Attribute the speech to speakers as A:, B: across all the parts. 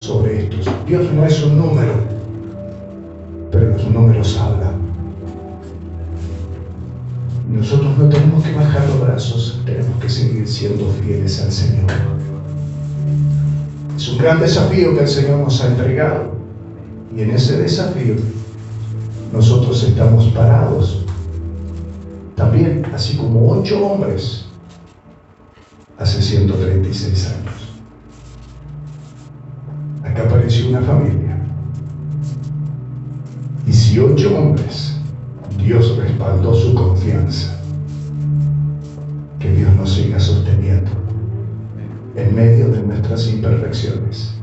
A: sobre estos. Dios no es un número, pero los números hablan. Nosotros no tenemos que bajar los brazos, tenemos que seguir siendo fieles al Señor. Es un gran desafío que el Señor nos ha entregado, y en ese desafío nosotros estamos parados. También, así como 8 hombres hace 136 años. Acá apareció una familia. Y si 8 hombres, Dios respaldó su confianza, que Dios nos siga sosteniendo en medio de nuestras imperfecciones,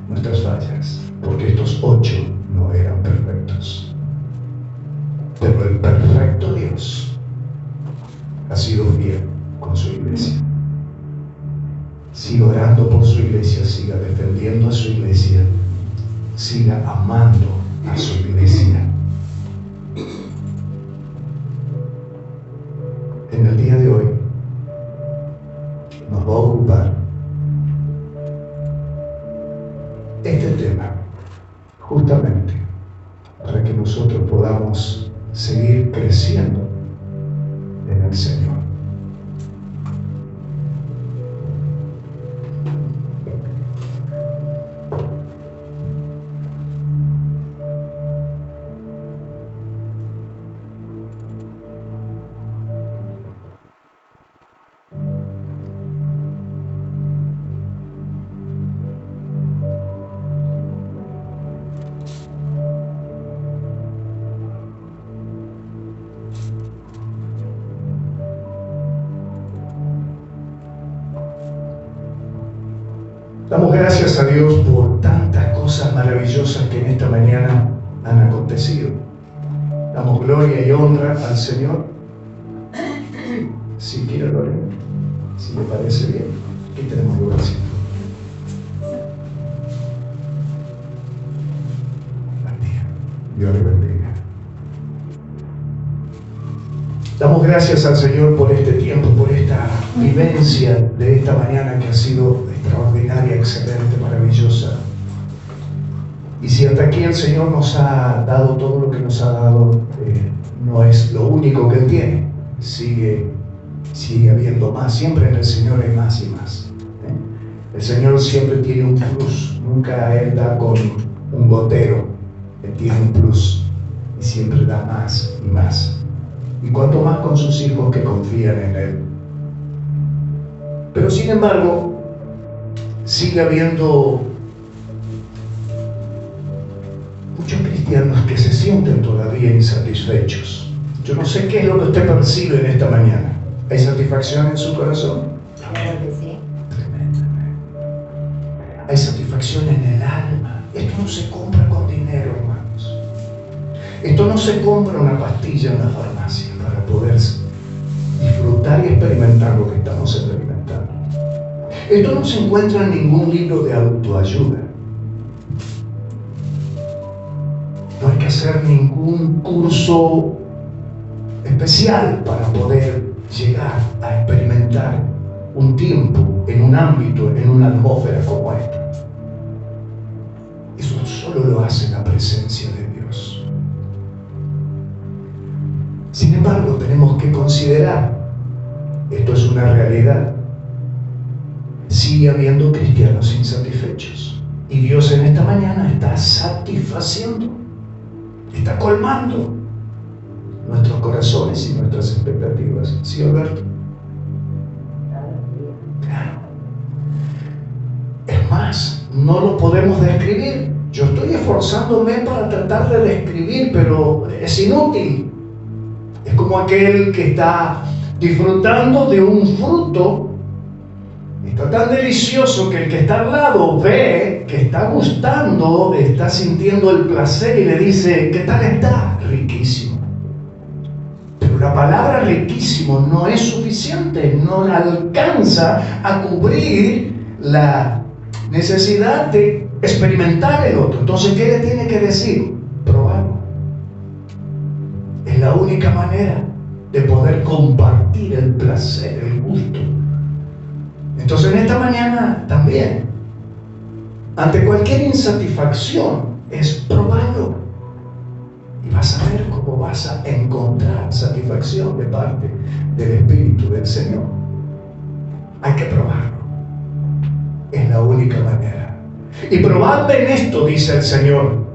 A: nuestras fallas, porque estos 8 no eran perfectos. Pero el perfecto Dios ha sido fiel con su iglesia. Siga orando por su iglesia, siga defendiendo a su iglesia, siga amando a su iglesia. En el día de hoy nos va a ocupar este tema, justamente para que nosotros podamos seguir creciendo en el Señor. Damos gracias a Dios por tantas cosas maravillosas que en esta mañana han acontecido. Damos gloria y honra al Señor. Si quiere, Lorena, si le parece bien, aquí tenemos lugarcito. Buen día. Dios le bendiga. Damos gracias al Señor por este tiempo, por esta vivencia de esta mañana que ha sido extraordinaria, excelente, maravillosa. Y si hasta aquí el Señor nos ha dado todo lo que nos ha dado, no es lo único que Él tiene. Sigue habiendo más. Siempre en el Señor hay más y más. El Señor siempre tiene un plus. Nunca Él da con un gotero. Él tiene un plus y siempre da más y más. Y cuanto más con sus hijos que confían en Él. Pero sin embargo, sigue habiendo muchos cristianos que se sienten todavía insatisfechos. Yo no sé qué es lo que usted percibe en esta mañana. ¿Hay satisfacción en su corazón?
B: Claro que sí.
A: Tremendamente. Hay satisfacción en el alma. Esto no se compra con dinero, hermanos. Esto no se compra una pastilla en la farmacia para poder disfrutar y experimentar lo que estamos experimentando. Esto no se encuentra en ningún libro de autoayuda. No hay que hacer ningún curso especial para poder llegar a experimentar un tiempo en un ámbito, en una atmósfera como esta. Eso solo lo hace la presencia de Dios. Sin embargo, tenemos que considerar, esto es una realidad, sigue habiendo cristianos insatisfechos. Y Dios en esta mañana está satisfaciendo, está colmando nuestros corazones y nuestras expectativas. ¿Sí, Alberto? Claro. Es más, no lo podemos describir. Yo estoy esforzándome para tratar de describir, pero es inútil. Es como aquel que está disfrutando de un fruto. Está tan delicioso que el que está al lado ve que está gustando, está sintiendo el placer y le dice, ¿qué tal está? Riquísimo. Pero la palabra riquísimo no es suficiente, no alcanza a cubrir la necesidad de experimentar el otro. Entonces, ¿qué le tiene que decir? Probarlo. Es la única manera de poder compartir el placer, el gusto. Entonces en esta mañana también ante cualquier insatisfacción, es probarlo. Y vas a ver cómo vas a encontrar satisfacción de parte del Espíritu del Señor. Hay que probarlo. Es la única manera. Y probadme en esto, dice el Señor.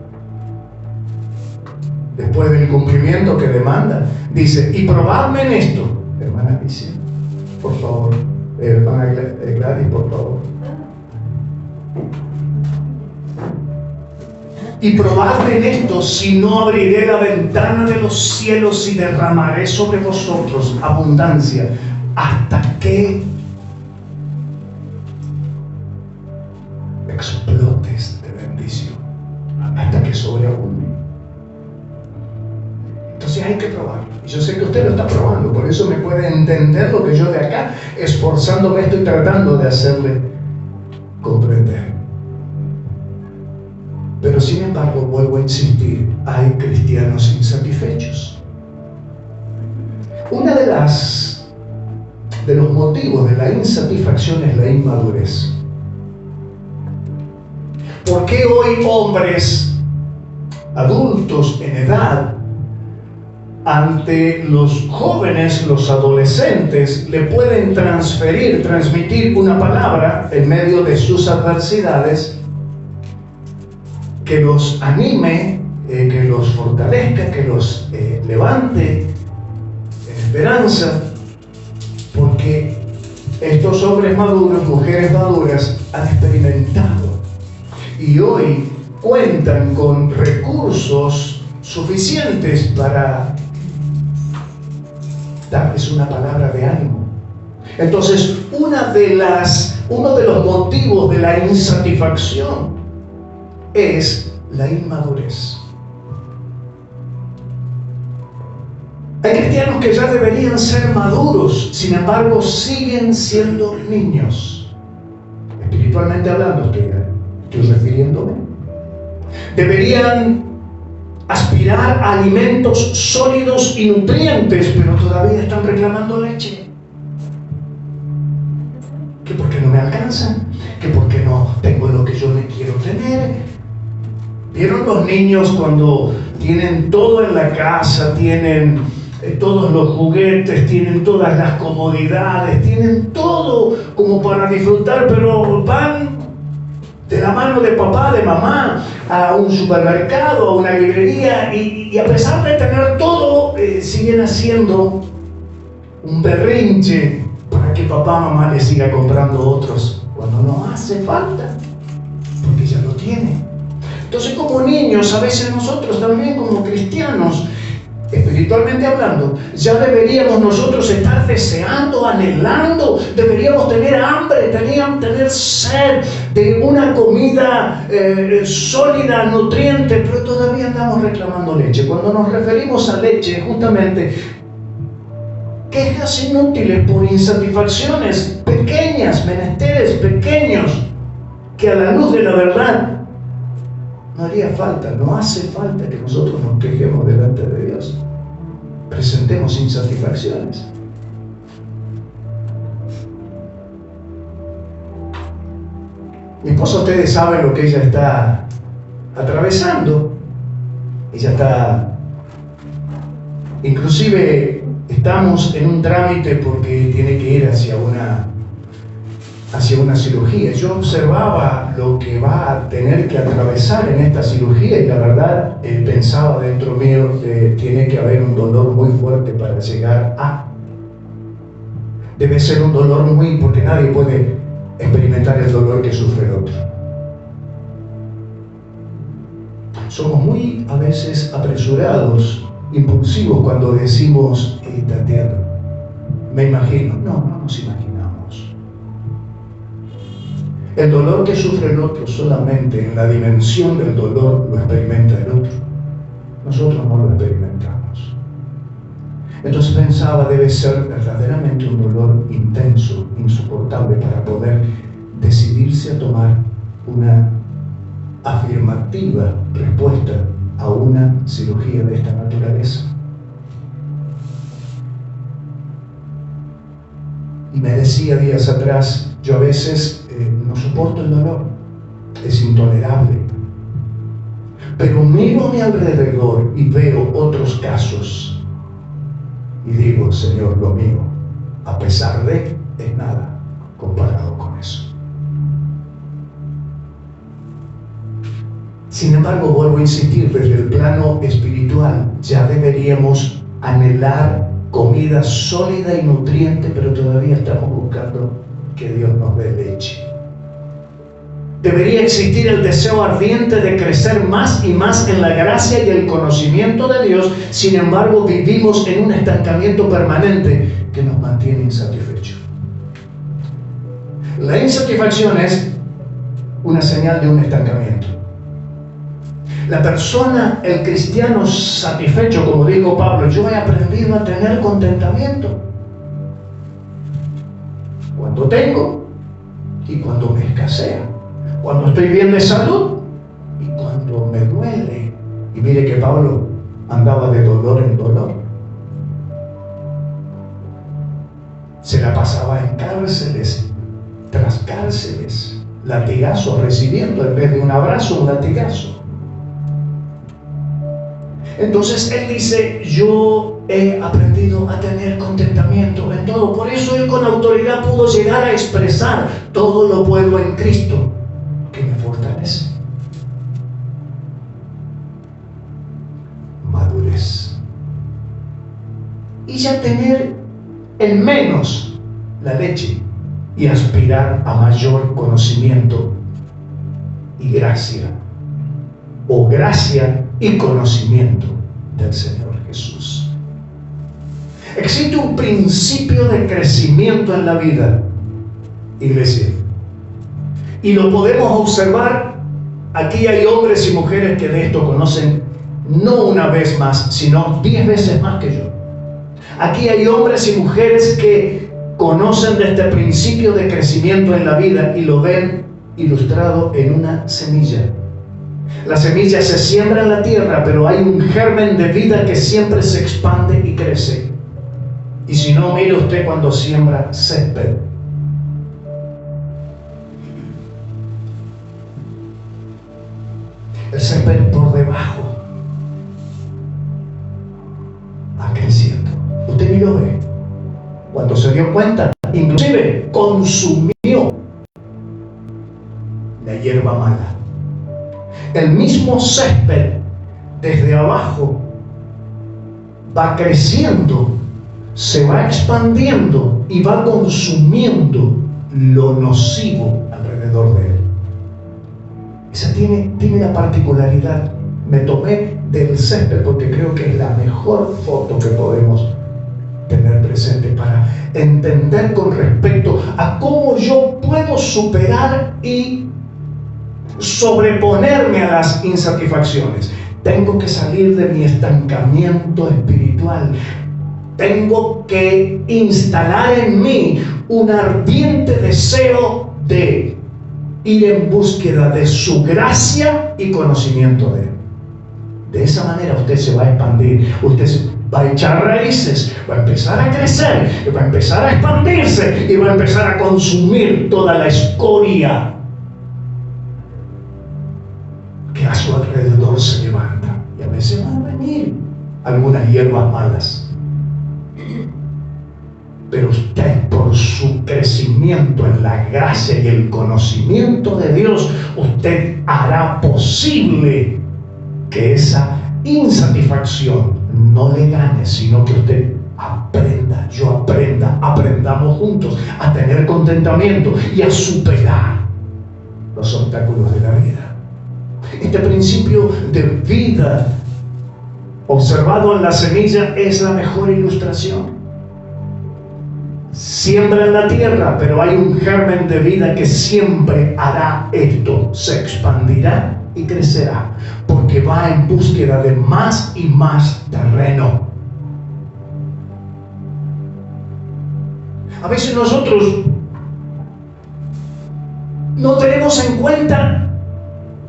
A: Después del cumplimiento que demanda, dice, y probadme en esto. Hermana Alicia, por favor. Hermana Gladys, por favor. Y probadme en esto, si no abriré la ventana de los cielos y derramaré sobre vosotros abundancia, hasta que explotes de bendición, hasta que sobreabunde. Entonces hay que probarlo. Y yo sé que usted lo está probando, por eso me puede entender lo que yo de acá, esforzándome, estoy tratando de hacerle comprender. Pero sin embargo, vuelvo a insistir, hay cristianos insatisfechos. Uno de los motivos de la insatisfacción es la inmadurez. ¿Por qué hoy hombres adultos en edad, ante los jóvenes, los adolescentes, le pueden transmitir una palabra en medio de sus adversidades que los anime, que los fortalezca, que los levante en esperanza? Porque estos hombres maduros, mujeres maduras, han experimentado y hoy cuentan con recursos suficientes para darles una palabra de ánimo. Entonces, uno de los motivos de la insatisfacción es la inmadurez. Hay cristianos que ya deberían ser maduros, sin embargo siguen siendo niños. Espiritualmente hablando, estoy refiriéndome. Deberían aspirar a alimentos sólidos y nutrientes, pero todavía están reclamando leche. Que porque no me alcanzan, que porque no tengo lo que yo le quiero tener. ¿Vieron los niños cuando tienen todo en la casa, tienen todos los juguetes, tienen todas las comodidades, tienen todo como para disfrutar, pero van de la mano de papá, de mamá, a un supermercado, a una librería, y a pesar de tener todo, siguen haciendo un berrinche para que papá, mamá les siga comprando otros, cuando no hace falta, porque ya lo tiene. Entonces, como niños, a veces nosotros también como cristianos, espiritualmente hablando, ya deberíamos nosotros estar deseando, anhelando, deberíamos tener hambre, deberíamos tener sed de una comida sólida, nutriente, pero todavía andamos reclamando leche. Cuando nos referimos a leche, justamente, quejas inútiles por insatisfacciones pequeñas, menesteres pequeños, que a la luz de la verdad no haría falta, no hace falta que nosotros nos quejemos delante de Dios. Presentemos insatisfacciones. Mi esposa, ustedes saben lo que ella está atravesando. Ella está, inclusive estamos en un trámite porque tiene que ir hacia una cirugía. Yo observaba lo que va a tener que atravesar en esta cirugía y la verdad pensaba dentro mío que tiene que haber un dolor muy fuerte para llegar a. Debe ser un dolor muy, porque nadie puede experimentar el dolor que sufre el otro. Somos muy a veces apresurados, impulsivos cuando decimos Tatiana, me imagino. No nos imaginamos. El dolor que sufre el otro solamente en la dimensión del dolor lo experimenta el otro. Nosotros no lo experimentamos. Entonces pensaba, debe ser verdaderamente un dolor intenso, insoportable, para poder decidirse a tomar una afirmativa respuesta a una cirugía de esta naturaleza. Y me decía días atrás, yo a veces no soporto el dolor. es intolerable. Pero miro a mi alrededor y veo otros casos y digo, Señor, lo mío, a pesar de, es nada comparado con eso. Sin embargo, vuelvo a insistir, desde el plano espiritual ya deberíamos anhelar comida sólida y nutriente, pero todavía estamos buscando que Dios nos dé leche. Debería existir el deseo ardiente de crecer más y más en la gracia y el conocimiento de Dios. Sin embargo, vivimos en un estancamiento permanente que nos mantiene insatisfechos. La insatisfacción es una señal de un estancamiento. La persona, el cristiano satisfecho, como dijo Pablo, yo he aprendido a tener contentamiento cuando tengo y cuando me escasea, cuando estoy bien de salud y cuando me duele. Y mire que Pablo andaba de dolor en dolor. Se la pasaba en cárceles tras cárceles, latigazos recibiendo, en vez de un abrazo, un latigazo. Entonces él dice, yo he aprendido a tener contentamiento en todo. Por eso él con autoridad pudo llegar a expresar, todo lo puedo en Cristo que me fortalece. Madurez. Y ya tener en menos la leche y aspirar a mayor conocimiento y gracia, o gracia y conocimiento del Señor Jesús. Existe un principio de crecimiento en la vida, iglesia, y lo podemos observar. Aquí hay hombres y mujeres que de esto conocen no una vez más, sino 10 veces más que yo. Aquí hay hombres y mujeres que conocen de este principio de crecimiento en la vida y lo ven ilustrado en una semilla. La semilla se siembra en la tierra, pero hay un germen de vida que siempre se expande y crece. Y si no, mire usted cuando siembra césped. El césped por debajo va creciendo. Usted ni lo ve. Cuando se dio cuenta, inclusive consumió la hierba mala. El mismo césped desde abajo va creciendo, se va expandiendo y va consumiendo lo nocivo alrededor de él. Esa tiene la particularidad. Me tomé del césped porque creo que es la mejor foto que podemos tener presente para entender con respecto a cómo yo puedo superar y sobreponerme a las insatisfacciones. Tengo que salir de mi estancamiento espiritual. Tengo que instalar en mí un ardiente deseo de ir en búsqueda de su gracia y conocimiento de Él. De esa manera usted se va a expandir, usted va a echar raíces, va a empezar a crecer, va a empezar a expandirse y va a empezar a consumir toda la escoria que a su alrededor se levanta. Y a veces van a venir algunas hierbas malas. Pero usted, por su crecimiento en la gracia y el conocimiento de Dios, usted hará posible que esa insatisfacción no le gane, sino que usted aprenda, yo aprenda, aprendamos juntos a tener contentamiento y a superar los obstáculos de la vida. Este principio de vida observado en la semilla es la mejor ilustración. Siembra en la tierra, pero hay un germen de vida que siempre hará esto, se expandirá y crecerá, porque va en búsqueda de más y más terreno. A veces nosotros no tenemos en cuenta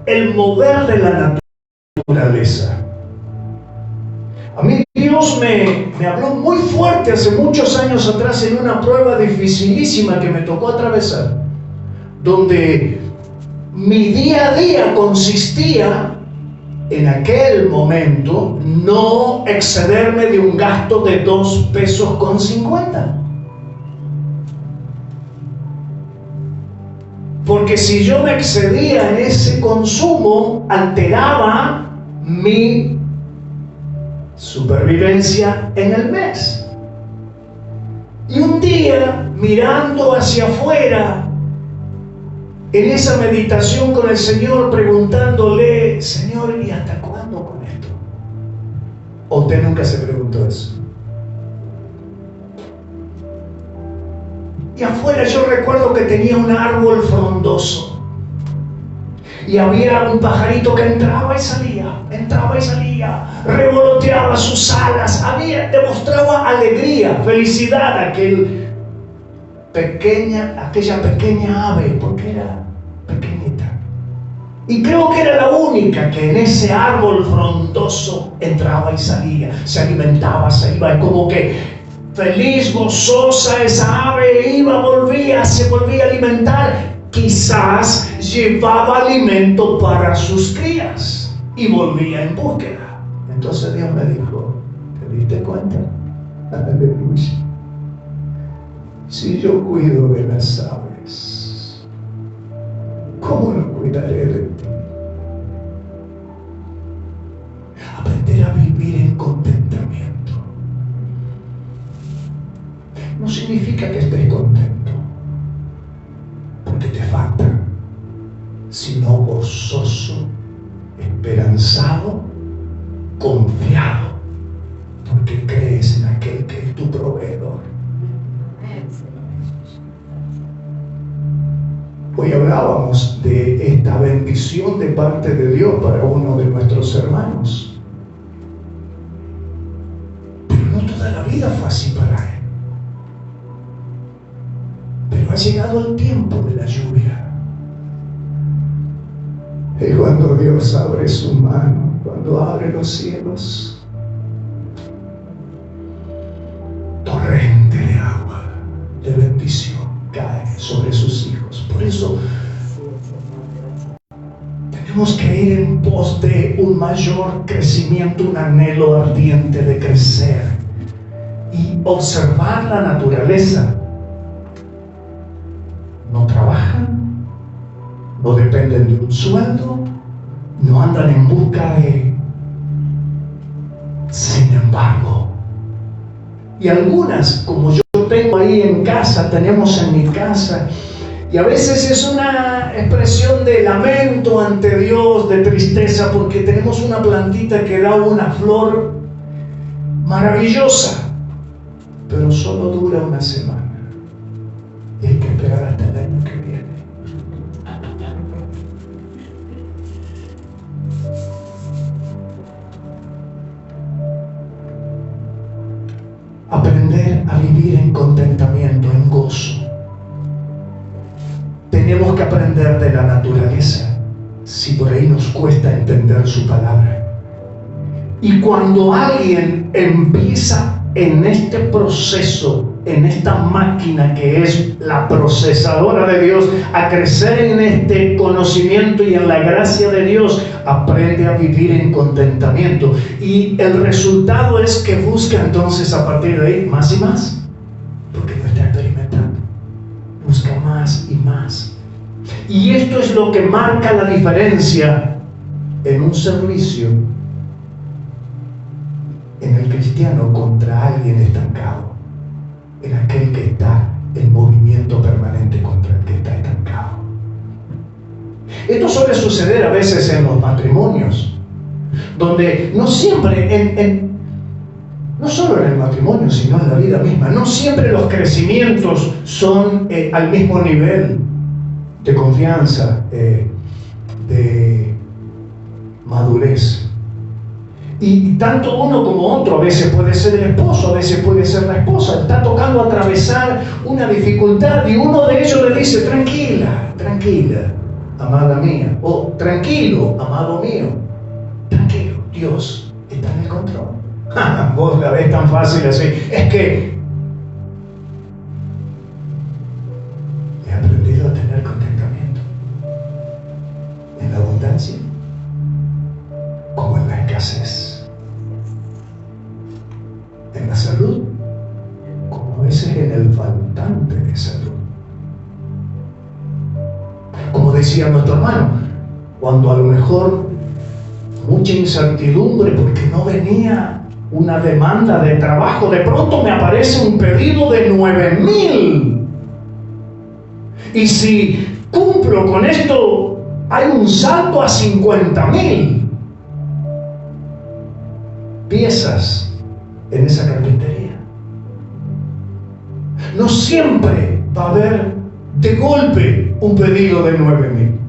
A: el mover de la naturaleza. A mí Dios me habló muy fuerte hace muchos años atrás en una prueba dificilísima que me tocó atravesar, donde mi día a día consistía en aquel momento no excederme de un gasto de 2 pesos con 50. Porque si yo me excedía en ese consumo, alteraba mi supervivencia en el mes. Y un día, mirando hacia afuera, en esa meditación con el Señor, preguntándole, Señor, ¿y hasta cuándo con esto? ¿O usted nunca se preguntó eso? Y afuera yo recuerdo que tenía un árbol frondoso. Y había un pajarito que entraba y salía, revoloteaba sus alas, demostraba alegría, felicidad aquella pequeña ave, porque era pequeñita. Y creo que era la única que en ese árbol frondoso entraba y salía, se alimentaba, se iba, como que feliz, gozosa esa ave, se volvía a alimentar. Quizás llevaba alimento para sus crías y volvía en búsqueda. Entonces Dios me dijo, ¿te diste cuenta? Aleluya. Si yo cuido de las aves, ¿cómo no cuidaré de ti? Aprender a vivir en contentamiento no significa que estés contento porque te falta, sino gozoso, esperanzado, confiado, porque crees en aquel que es tu proveedor. Hoy hablábamos de esta bendición de parte de Dios para uno de nuestros hermanos. Pero no toda la vida fue así para él. Pero ha llegado el tiempo de la lluvia. Y cuando Dios abre su mano, cuando abre los cielos, torrente de agua, de bendición cae sobre sus hijos. Por eso tenemos que ir en pos de un mayor crecimiento, un anhelo ardiente de crecer y observar la naturaleza. No trabajan, no dependen de un sueldo, no andan en busca de... Sin embargo, y algunas, como yo tengo ahí en casa, tenemos en mi casa, y a veces es una expresión de lamento ante Dios, de tristeza, porque tenemos una plantita que da una flor maravillosa, pero solo dura una semana. Y hay que esperar hasta el año que viene. Aprender a vivir en contentamiento, en gozo. Tenemos que aprender de la naturaleza, si por ahí nos cuesta entender su palabra. Y cuando alguien empieza en este proceso, en esta máquina que es la procesadora de Dios, a crecer en este conocimiento y en la gracia de Dios, aprende a vivir en contentamiento. Y el resultado es que busca entonces a partir de ahí más y más, porque lo está experimentando. Busca más y más. Y esto es lo que marca la diferencia en un servicio en el cristiano contra alguien estancado, en aquel que está en movimiento permanente contra el que está estancado. Esto suele suceder a veces en los matrimonios, donde no siempre, no solo en el matrimonio, sino en la vida misma, no siempre los crecimientos son al mismo nivel de confianza, de madurez. Y tanto uno como otro, a veces puede ser el esposo, a veces puede ser la esposa, está tocando atravesar una dificultad y uno de ellos le dice, tranquila, amada mía, o tranquilo, amado mío, tranquilo, Dios está en el control. Vos la ves tan fácil así. Es que he aprendido a tener contentamiento. escasez. En la salud, como a veces en el faltante de salud. Como decía nuestro hermano, cuando a lo mejor mucha incertidumbre porque no venía una demanda de trabajo, de pronto me aparece un pedido de 9,000. Y si cumplo con esto, hay un salto a 50,000 piezas en esa carpintería. No siempre va a haber de golpe un pedido de 9,000.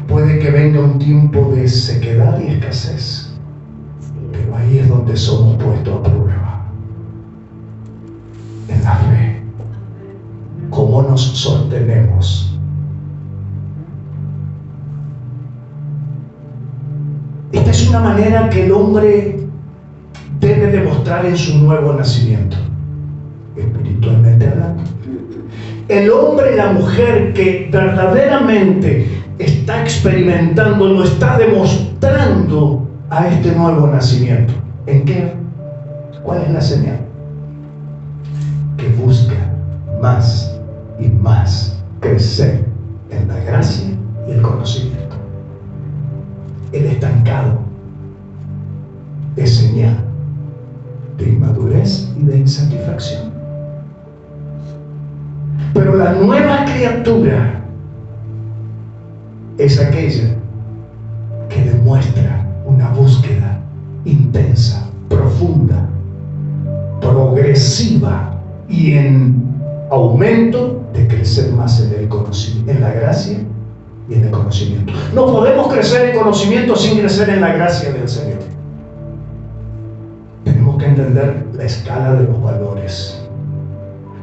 A: Puede que venga un tiempo de sequedad y escasez, pero ahí es donde somos puestos a prueba. En la fe. ¿Cómo nos sostenemos? Esta es una manera que el hombre debe demostrar en su nuevo nacimiento, espiritualmente hablando. El hombre y la mujer que verdaderamente está experimentando, lo está demostrando a este nuevo nacimiento. ¿En qué? ¿Cuál es la señal? Que busca más y más crecer en la gracia y el conocimiento. El estancado es señal de inmadurez y de insatisfacción. Pero la nueva criatura es aquella que demuestra una búsqueda intensa, profunda, progresiva y en aumento de crecer más en el conocimiento, en la gracia y en el conocimiento. No podemos crecer en conocimiento sin crecer en la gracia del Señor. Tenemos que entender la escala de los valores.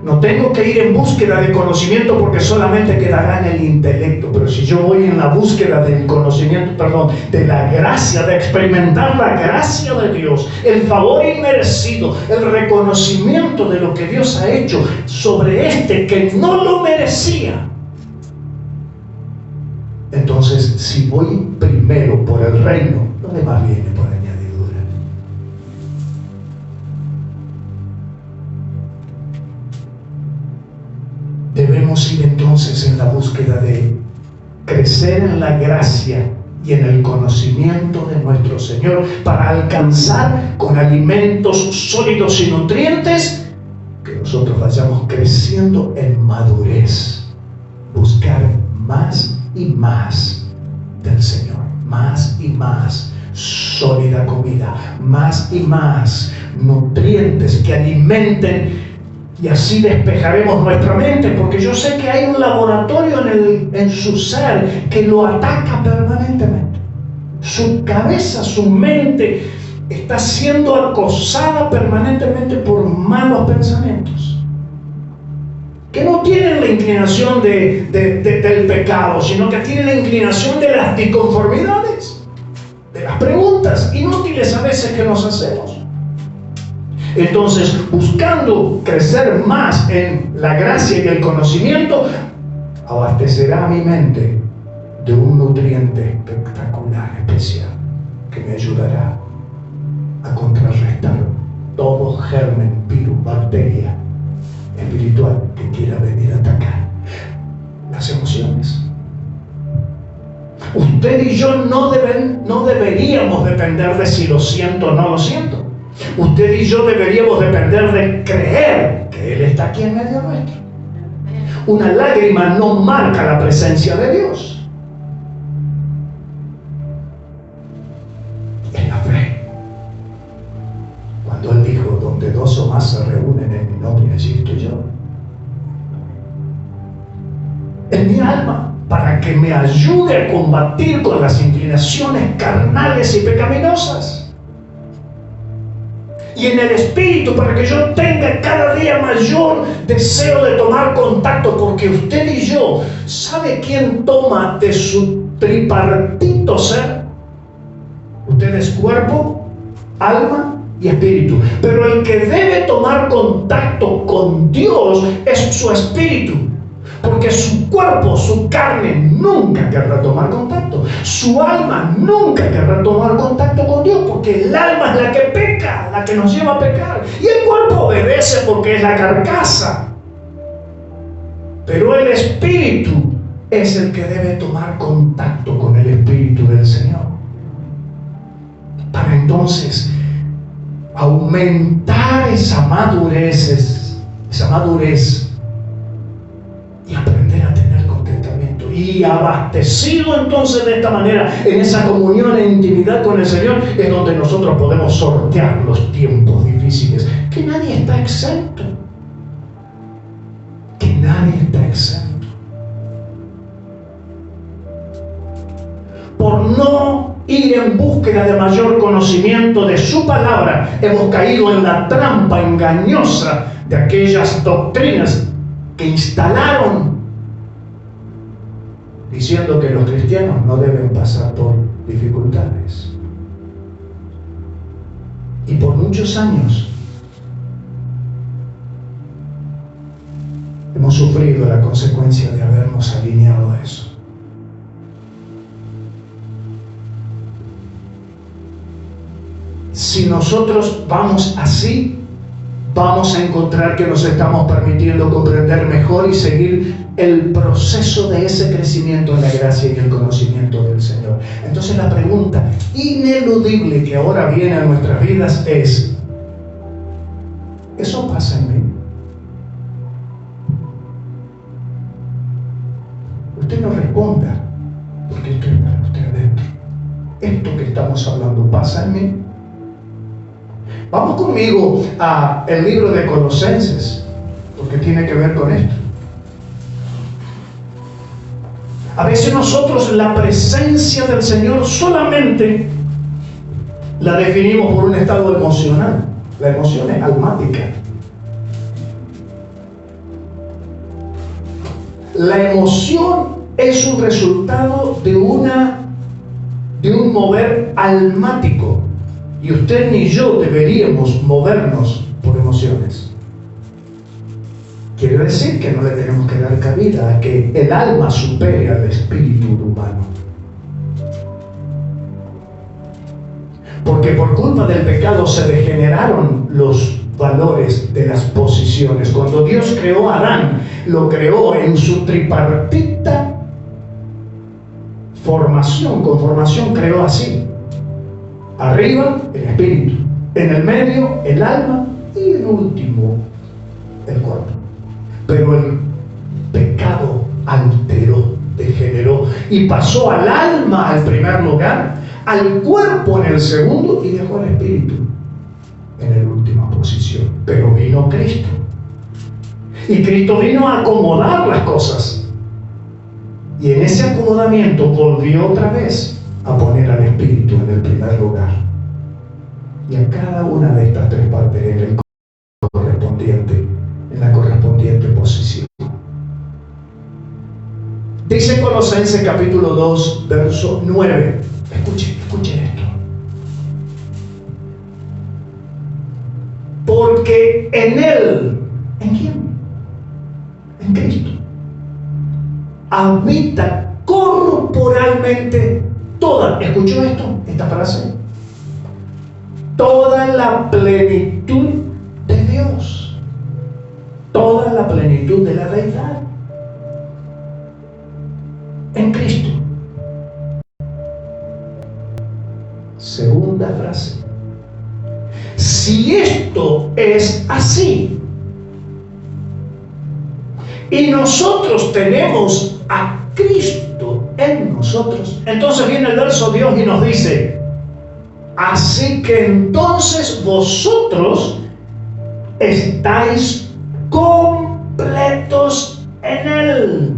A: No tengo que ir en búsqueda de conocimiento porque solamente quedará en el intelecto, pero si yo voy en la búsqueda del conocimiento, de la gracia, de experimentar la gracia de Dios, el favor inmerecido, el reconocimiento de lo que Dios ha hecho sobre este que no lo merecía. Entonces, si voy primero por el reino, lo demás viene por añadidura. Debemos ir entonces en la búsqueda de crecer en la gracia y en el conocimiento de nuestro Señor para alcanzar con alimentos sólidos y nutrientes que nosotros vayamos creciendo en madurez. Buscar más y más del Señor, más y más sólida comida, más y más nutrientes que alimenten. Y así despejaremos nuestra mente, porque yo sé que hay un laboratorio en su ser que lo ataca permanentemente. Su cabeza, su mente está siendo acosada permanentemente por malos pensamientos que no tienen la inclinación del pecado, sino que tienen la inclinación de las disconformidades, de las preguntas inútiles a veces que nos hacemos. Entonces, buscando crecer más en la gracia y el conocimiento, abastecerá mi mente de un nutriente espectacular, especial, que me ayudará a contrarrestar todo germen, virus, bacteria espiritual que quiera venir a atacar las emociones. Usted y yo no deberíamos depender de si lo siento o no lo siento. Usted y yo deberíamos depender de creer que Él está aquí en medio nuestro. Una lágrima no marca la presencia de Dios. Es la fe. Cuando Él dijo, donde dos o más se reúnen en mi nombre, allí estoy yo. En mi alma, para que me ayude a combatir con las inclinaciones carnales y pecaminosas. Y en el espíritu, para que yo tenga cada día mayor deseo de tomar contacto, porque usted y yo, ¿sabe quién toma de su tripartito ser? Usted es cuerpo, alma y espíritu. Pero el que debe tomar contacto con Dios es su espíritu. Porque su cuerpo, su carne nunca querrá tomar contacto. Su alma nunca querrá tomar contacto con Dios, porque el alma es la que peca, la que nos lleva a pecar. Y el cuerpo obedece porque es la carcasa. Pero el espíritu es el que debe tomar contacto con el espíritu del Señor, para entonces aumentar esa madurez y aprender a tener contentamiento. Y abastecido entonces de esta manera, en esa comunión e intimidad con el Señor, es donde nosotros podemos sortear los tiempos difíciles. Que nadie está exento. Que nadie está exento. Por no ir en búsqueda de mayor conocimiento de su palabra, hemos caído en la trampa engañosa de aquellas doctrinas que instalaron, diciendo que los cristianos no deben pasar por dificultades. Y por muchos años hemos sufrido la consecuencia de habernos alineado a eso. Si nosotros vamos así, vamos a encontrar que nos estamos permitiendo comprender mejor y seguir el proceso de ese crecimiento en la gracia y el conocimiento del Señor. Entonces la pregunta ineludible que ahora viene a nuestras vidas es: ¿eso pasa en mí? Usted no responda, porque esto es para usted adentro. ¿Esto que estamos hablando pasa en mí? Vamos conmigo al libro de Colosenses, porque tiene que ver con esto. A veces nosotros la presencia del Señor solamente la definimos por un estado emocional. La emoción es almática. La emoción es un resultado de un mover almático. Y usted ni yo deberíamos movernos por emociones. Quiere decir que no le tenemos que dar cabida a que el alma supere al espíritu humano. Porque por culpa del pecado se degeneraron los valores de las posiciones. Cuando Dios creó a Adán, lo creó en su tripartita conformación creó así: arriba el espíritu, en el medio el alma y en último el cuerpo. Pero el pecado alteró, degeneró y pasó al alma al primer lugar, al cuerpo en el segundo y dejó al espíritu en la última posición. Pero vino Cristo y Cristo vino a acomodar las cosas, y en ese acomodamiento volvió otra vez a poner al espíritu en el primer lugar, y a cada una de estas tres partes en la correspondiente posición. Dice Colosenses capítulo 2 verso 9. Escuchen esto. Porque en Él, ¿en quién? En Cristo, habita corporalmente toda, ¿escuchó esto? Esta frase: toda la plenitud de Dios, toda la plenitud de la deidad en Cristo. Segunda frase: si esto es así y nosotros tenemos a Cristo en nosotros, entonces viene el verso Dios y nos dice: así que entonces vosotros estáis completos en Él.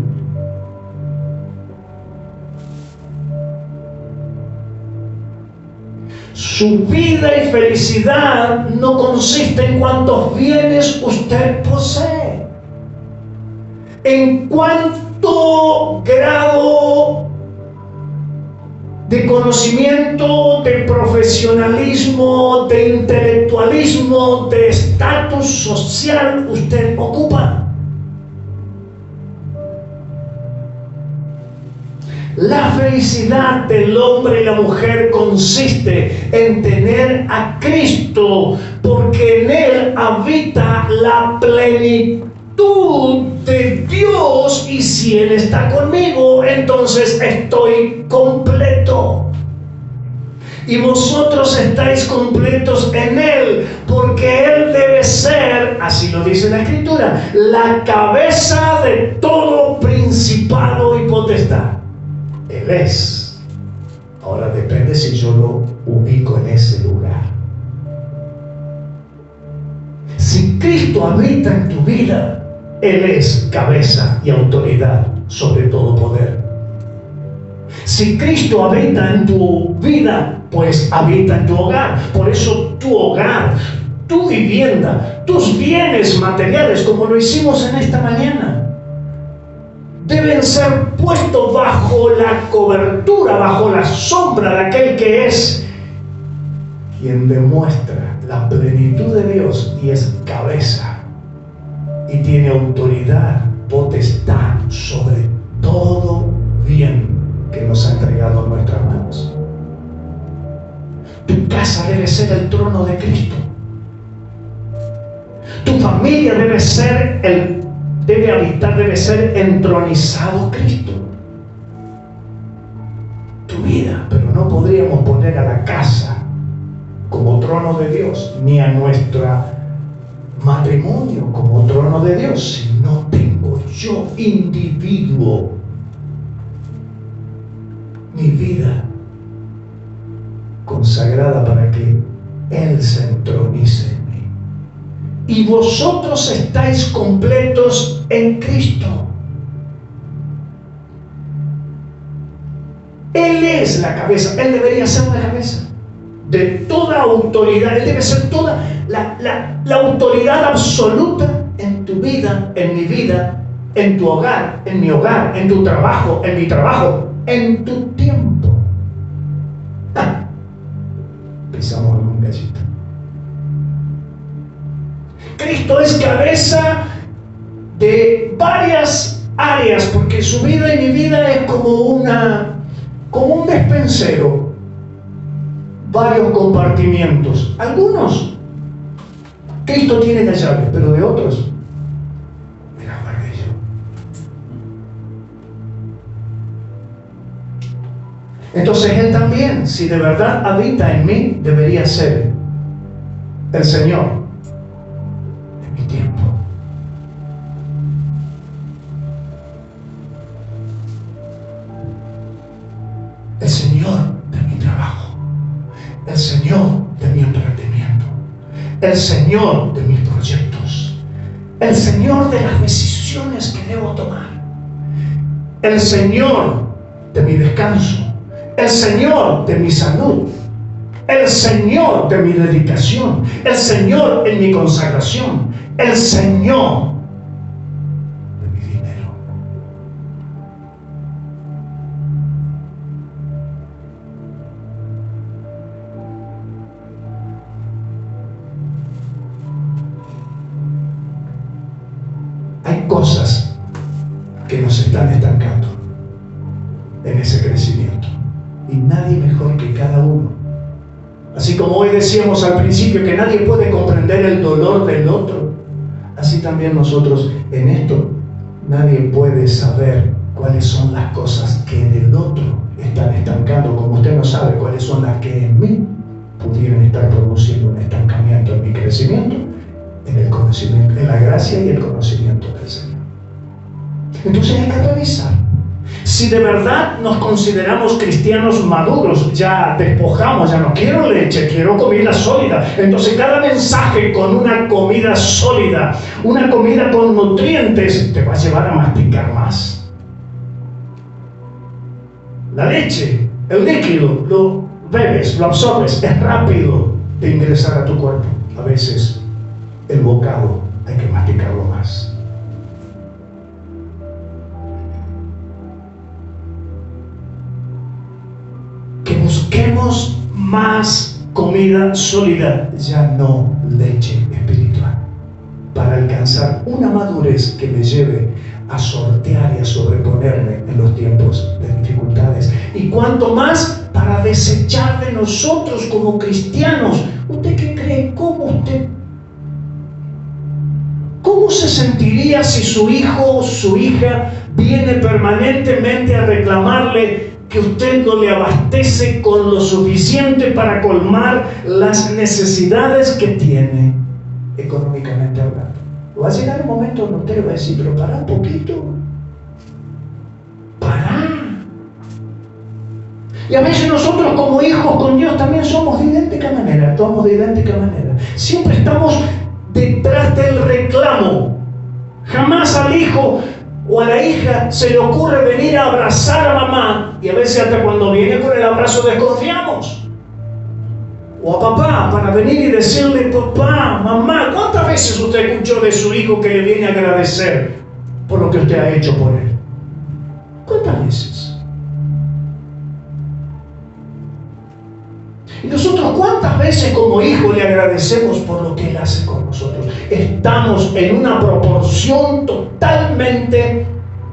A: Su vida y felicidad no consiste en cuántos bienes usted posee, en cuánto grado de conocimiento, de profesionalismo, de intelectualismo, de estatus social usted ocupa. La felicidad del hombre y la mujer consiste en tener a Cristo, porque en Él habita la plenitud de Dios, y si Él está conmigo, entonces estoy completo. Y vosotros estáis completos en Él, porque Él debe ser, así lo dice la Escritura, la cabeza de todo principado y potestad. Él es. Ahora depende si yo lo ubico en ese lugar. Si Cristo habita en tu vida, Él es cabeza y autoridad sobre todo poder. Si Cristo habita en tu vida, pues habita en tu hogar. Por eso tu hogar, tu vivienda, tus bienes materiales, como lo hicimos en esta mañana, deben ser puestos bajo la cobertura, bajo la sombra de aquel que es quien demuestra la plenitud de Dios y es cabeza y tiene autoridad, potestad sobre todo bien que nos ha entregado en nuestras manos. Tu casa debe ser el trono de Cristo. Tu familia debe ser debe ser entronizado Cristo. Tu vida, pero no podríamos poner a la casa como trono de Dios, ni a nuestro matrimonio como trono de Dios, si no tengo yo, individuo, mi vida consagrada para que Él se entronice en mí. Y vosotros estáis completos en Cristo. Él es la cabeza, Él debería ser la cabeza de toda autoridad. Él debe ser toda la autoridad absoluta en tu vida, en mi vida, en tu hogar, en mi hogar, en tu trabajo, en mi trabajo, en tu tiempo. Pisamos algún gallito. Cristo es cabeza de varias áreas, porque su vida y mi vida es como un despensero, varios compartimientos. Algunos Cristo tiene la llave, pero de otros me la guardé yo. Entonces Él también, si de verdad habita en mí, debería ser el Señor de mi tiempo. El Señor de mi trabajo, el Señor de mi emprendimiento, el Señor de mis proyectos, el Señor de las decisiones que debo tomar, el Señor de mi descanso, el Señor de mi salud, el Señor de mi dedicación, el Señor en mi consagración, el Señor de mi dinero. Hay cosas que nos están estancando en ese crecimiento. Y nadie mejor que cada uno. Así como hoy decíamos al principio que nadie puede comprender el dolor del otro, así también nosotros en esto, nadie puede saber cuáles son las cosas que en el otro están estancando, como usted no sabe cuáles son las que en mí pudieran estar produciendo un estancamiento en mi crecimiento, en el conocimiento, en la gracia y el conocimiento del Señor. Entonces hay que revisar. Si de verdad nos consideramos cristianos maduros, ya despojamos, ya no quiero leche, quiero comida sólida. Entonces cada mensaje con una comida sólida, una comida con nutrientes, te va a llevar a masticar más. La leche, el líquido, lo bebes, lo absorbes, es rápido de ingresar a tu cuerpo. A veces el bocado hay que masticarlo más. Que busquemos más comida sólida, ya no leche espiritual, para alcanzar una madurez que me lleve a sortear y a sobreponerme en los tiempos de dificultades. Y cuanto más para desechar de nosotros como cristianos. ¿Usted qué cree? ¿Cómo se sentiría si su hijo o su hija viene permanentemente a reclamarle que usted no le abastece con lo suficiente para colmar las necesidades que tiene económicamente hablando? Va a llegar un momento donde usted va a decir, pero pará un poquito, pará. Y a veces nosotros como hijos con Dios también somos de idéntica manera, actuamos de idéntica manera. Siempre estamos detrás del reclamo. Jamás al hijo o a la hija se le ocurre venir a abrazar a mamá, y a veces hasta cuando viene con el abrazo desconfiamos. O a papá, para venir y decirle, papá, mamá, ¿cuántas veces usted escuchó de su hijo que le viene a agradecer por lo que usted ha hecho por él? ¿Cuántas veces? Y nosotros, ¿cuántas veces como hijos le agradecemos por lo que él hace con nosotros? Estamos en una proporción totalmente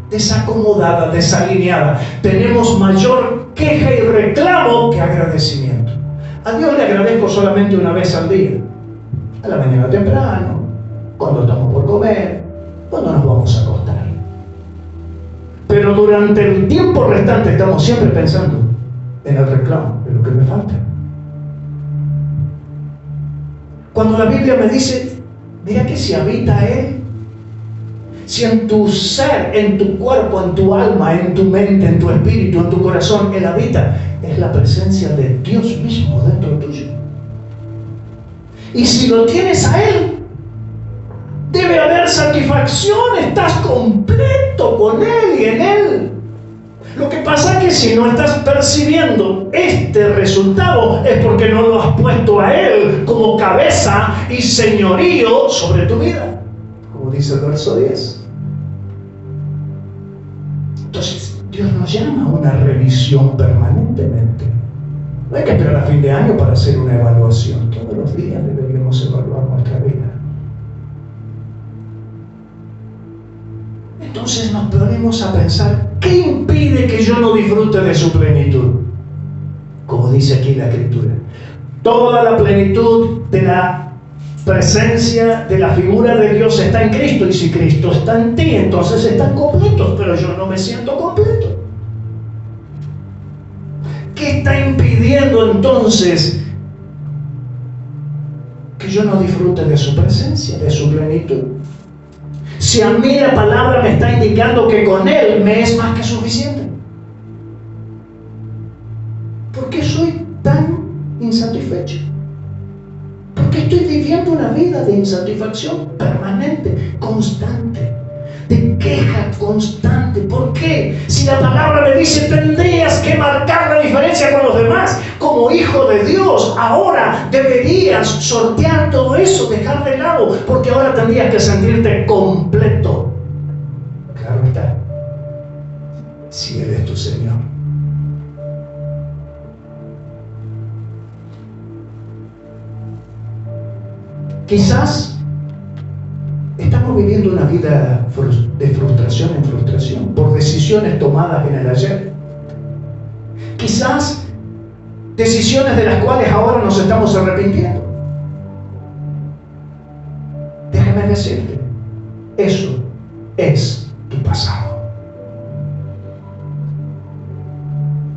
A: desacomodada, desalineada. Tenemos mayor queja y reclamo que agradecimiento. A Dios le agradezco solamente una vez al día, a la mañana temprano, cuando estamos por comer, cuando nos vamos a acostar. Pero durante el tiempo restante estamos siempre pensando en el reclamo, en lo que me falta. Cuando la Biblia me dice, mira que si habita Él, si en tu ser, en tu cuerpo, en tu alma, en tu mente, en tu espíritu, en tu corazón, Él habita, es la presencia de Dios mismo dentro tuyo. Y si lo tienes a Él, debe haber satisfacción, estás completo con Él y en Él. Lo que pasa es que si no estás percibiendo este resultado es porque no lo has puesto a Él como cabeza y señorío sobre tu vida, como dice el verso 10. Entonces Dios nos llama a una revisión permanentemente. No hay que esperar a fin de año para hacer una evaluación. Todos los días deberíamos evaluar nuestra vida. Entonces nos ponemos a pensar, ¿qué impide que yo no disfrute de su plenitud? Como dice aquí la Escritura, toda la plenitud de la presencia, de la figura de Dios está en Cristo, y si Cristo está en ti, entonces están completos, pero yo no me siento completo. ¿Qué está impidiendo entonces que yo no disfrute de su presencia, de su plenitud? Si a mí la palabra me está indicando que con Él me es más que suficiente. ¿Por qué soy tan insatisfecho? ¿Por qué estoy viviendo una vida de insatisfacción permanente, constante, de queja constante? ¿Por qué? Si la palabra me dice, tendrías que marcar la diferencia con los demás. Como hijo de Dios, ahora deberías sortear todo eso, dejar de lado, porque ahora tendrías que sentirte completo. Claro está, si Él es tu Señor. Quizás estamos viviendo una vida de frustración en frustración por decisiones tomadas en el ayer. Quizás decisiones de las cuales ahora nos estamos arrepintiendo. Déjame decirte, eso es tu pasado.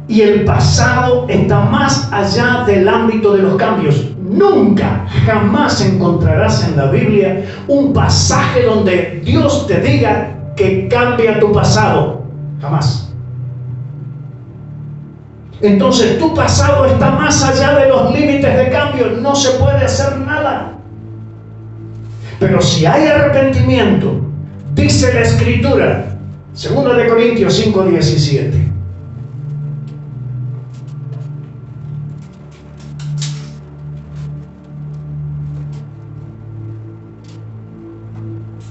A: Y el pasado está más allá del ámbito de los cambios. Nunca, jamás encontrarás en la Biblia un pasaje donde Dios te diga que cambia tu pasado. Jamás. Entonces tu pasado está más allá de los límites de cambio. No se puede hacer nada. Pero si hay arrepentimiento, dice la Escritura, 2 Corintios 5:17.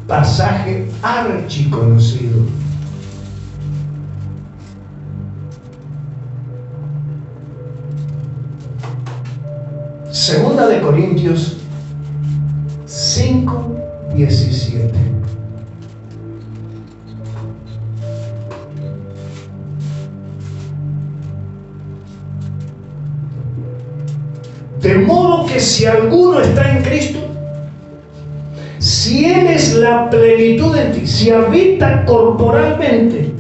A: Pasaje archiconocido. Segunda de Corintios 5:17. De modo que si alguno está en Cristo, si Él es la plenitud en ti, si habita corporalmente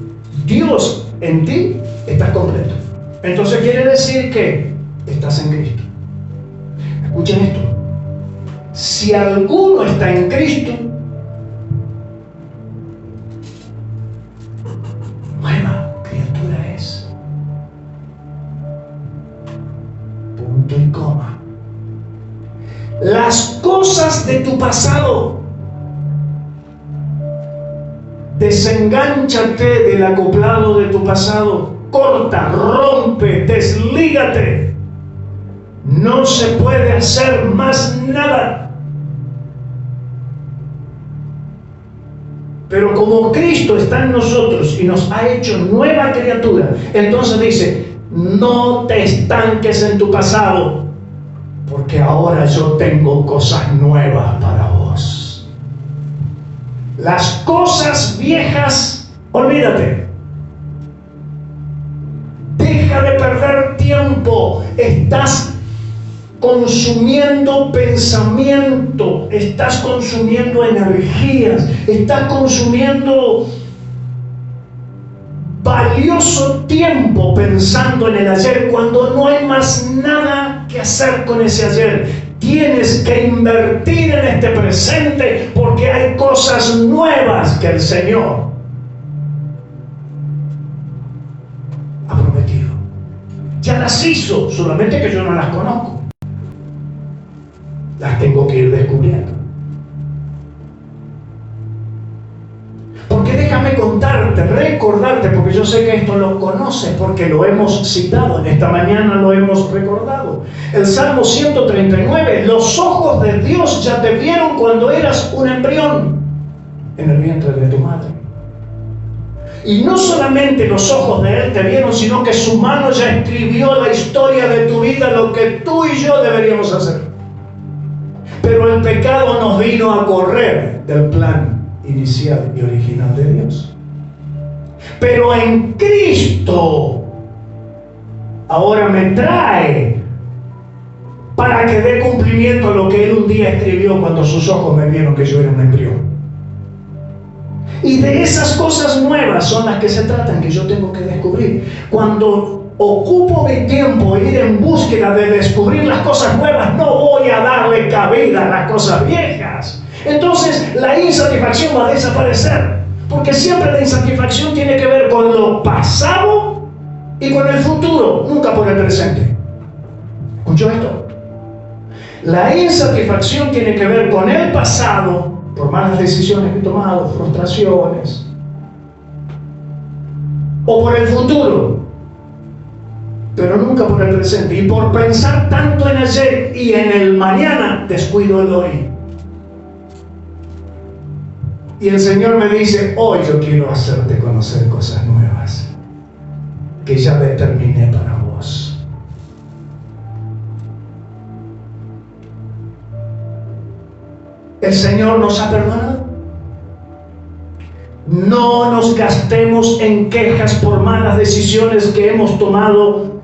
A: Dios en ti, estás completo. Entonces quiere decir que estás en Cristo. Escuchen esto. Si alguno está en Cristo, nueva criatura es. Punto y coma. Las cosas de tu pasado, desengánchate del acoplado de tu pasado, corta, rompe, deslígate. No se puede hacer más nada. Pero como Cristo está en nosotros y nos ha hecho nueva criatura, entonces dice, no te estanques en tu pasado, porque ahora yo tengo cosas nuevas para vos. Las cosas viejas, olvídate. Deja de perder tiempo. Estás consumiendo pensamiento, estás consumiendo energías, estás consumiendo valioso tiempo pensando en el ayer cuando no hay más nada que hacer con ese ayer. Tienes que invertir en este presente porque hay cosas nuevas que el Señor ha prometido. Ya las hizo, solamente que yo no las conozco. Las tengo que ir descubriendo. Porque déjame contarte, recordarte, porque yo sé que esto lo conoces, porque lo hemos citado, en esta mañana lo hemos recordado. El Salmo 139, los ojos de Dios ya te vieron cuando eras un embrión en el vientre de tu madre. Y no solamente los ojos de Él te vieron, sino que su mano ya escribió la historia de tu vida, lo que tú y yo deberíamos hacer. Pero el pecado nos vino a correr del plan inicial y original de Dios. Pero en Cristo ahora me trae para que dé cumplimiento a lo que Él un día escribió cuando sus ojos me vieron que yo era un embrión. Y de esas cosas nuevas son las que se tratan, que yo tengo que descubrir. Cuando ocupo mi tiempo en ir en búsqueda de descubrir las cosas nuevas, no voy a darle cabida a las cosas viejas. Entonces la insatisfacción va a desaparecer, porque siempre la insatisfacción tiene que ver con lo pasado y con el futuro, nunca con el presente. ¿Escuchó esto? La insatisfacción tiene que ver con el pasado, por malas decisiones que he tomado, frustraciones, o por el futuro, pero nunca por el presente. Y por pensar tanto en ayer y en el mañana, descuido el hoy. Y el Señor me dice, hoy yo quiero hacerte conocer cosas nuevas que ya determiné para vos. ¿El Señor nos ha perdonado? No nos gastemos en quejas por malas decisiones que hemos tomado,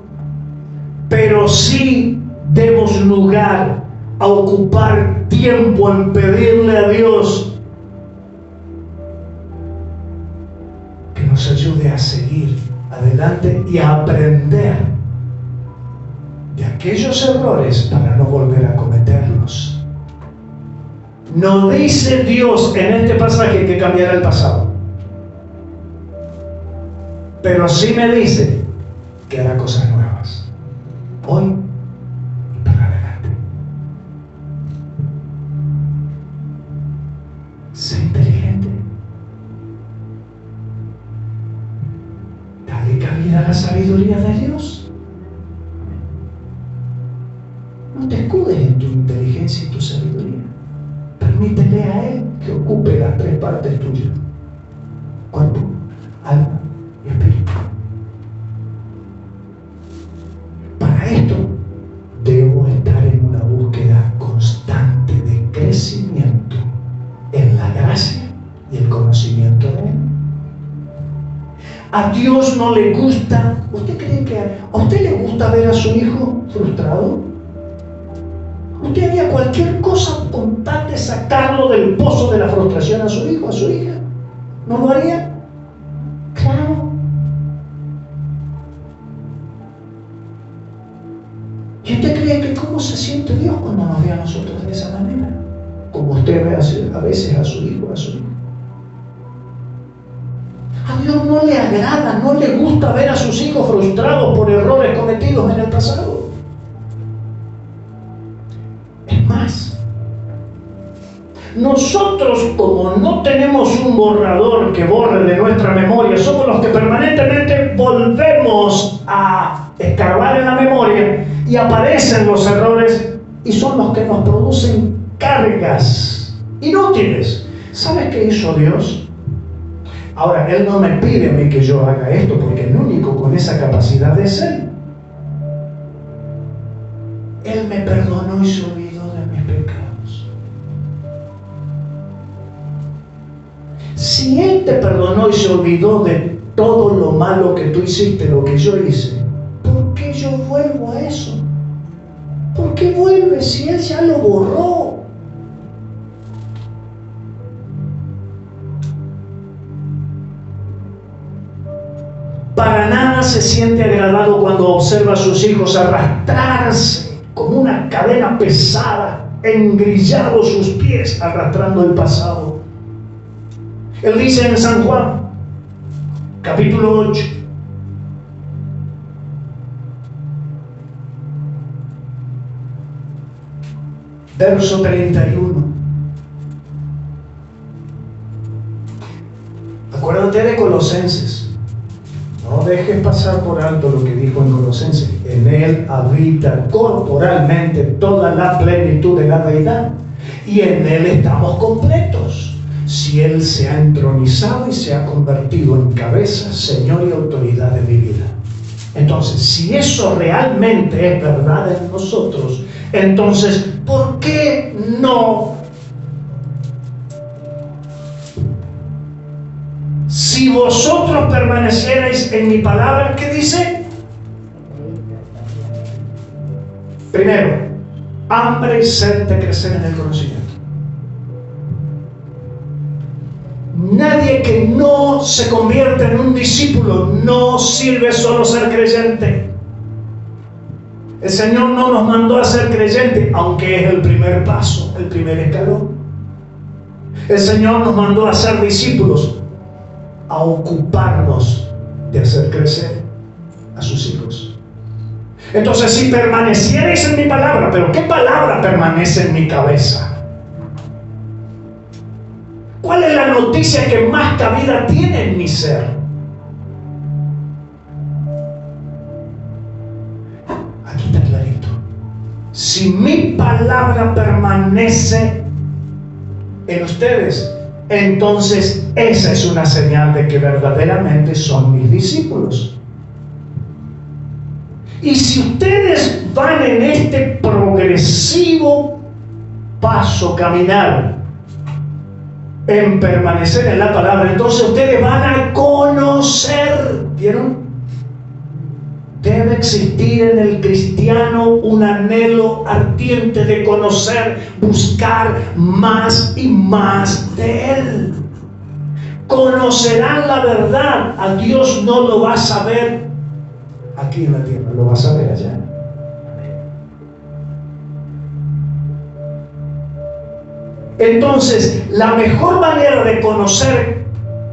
A: pero sí demos lugar a ocupar tiempo en pedirle a Dios que nos ayude a seguir adelante y a aprender de aquellos errores para no volver a cometerlos. No dice Dios en este pasaje que cambiará el pasado, pero sí me dice que hará cosas nuevas hoy y para adelante. Sé inteligente. Dale cabida a la sabiduría de Dios. No te escudes en tu inteligencia y tu sabiduría. Permítele a Él que ocupe las tres partes tuyas: cuerpo, alma y espíritu. Para esto debo estar en una búsqueda constante de crecimiento en la gracia y el conocimiento de Él. A Dios no le gusta. ¿Usted cree que a usted le gusta ver a su hijo frustrado? usted haría cualquier cosa con tal de sacarlo del pozo de la frustración a su hijo, a su hija. ¿No lo haría? Claro. ¿Y usted cree que cómo se siente Dios cuando nos ve a nosotros de esa manera? Como usted ve a veces a su hijo, a su hija. A Dios no le agrada, no le gusta ver a sus hijos frustrados por errores cometidos en el pasado. Es más, nosotros, como no tenemos un borrador que borre de nuestra memoria, somos los que permanentemente volvemos a escarbar en la memoria y aparecen los errores y son los que nos producen cargas inútiles. ¿Sabes qué hizo Dios? Ahora, Él no me pide a mí que yo haga esto, porque el único con esa capacidad es Él. Él me perdonó y se olvidó de mis pecados. Si Él te perdonó y se olvidó de todo lo malo que tú hiciste, lo que yo hice, ¿por qué yo vuelvo a eso? ¿Por qué vuelve si Él ya lo borró? Para nada se siente agradado cuando observa a sus hijos arrastrarse como una cadena pesada, engrillados sus pies, arrastrando el pasado. Él dice en San Juan, capítulo 8, verso 31. Acuérdate de Colosenses. No dejes pasar por alto lo que dijo en Colosenses. En Él habita corporalmente toda la plenitud de la deidad. Y en Él estamos completos. Si Él se ha entronizado y se ha convertido en cabeza, Señor y autoridad de mi vida. Entonces, si eso realmente es verdad en nosotros, entonces, ¿por qué no? Si vosotros permanecierais en mi palabra, ¿qué dice? Primero, hambre y sed de crecer en el conocimiento. Nadie que no se convierta en un discípulo no sirve solo ser creyente. El Señor no nos mandó a ser creyentes, aunque es el primer paso, el primer escalón. El Señor nos mandó a ser discípulos, a ocuparnos de hacer crecer a sus hijos. Entonces, si permanecierais en mi palabra, ¿pero qué palabra permanece en mi cabeza? ¿Cuál es la noticia que más cabida tiene en mi ser? Aquí está clarito. Si mi palabra permanece en ustedes, entonces esa es una señal de que verdaderamente son mis discípulos. Y si ustedes van en este progresivo paso, caminar, en permanecer en la palabra, entonces ustedes van a conocer. ¿Vieron? Debe existir en el cristiano un anhelo ardiente de conocer, buscar más y más de Él. Conocerán la verdad. A Dios no lo va a saber aquí en la tierra, lo va a saber allá. Entonces, la mejor manera de conocer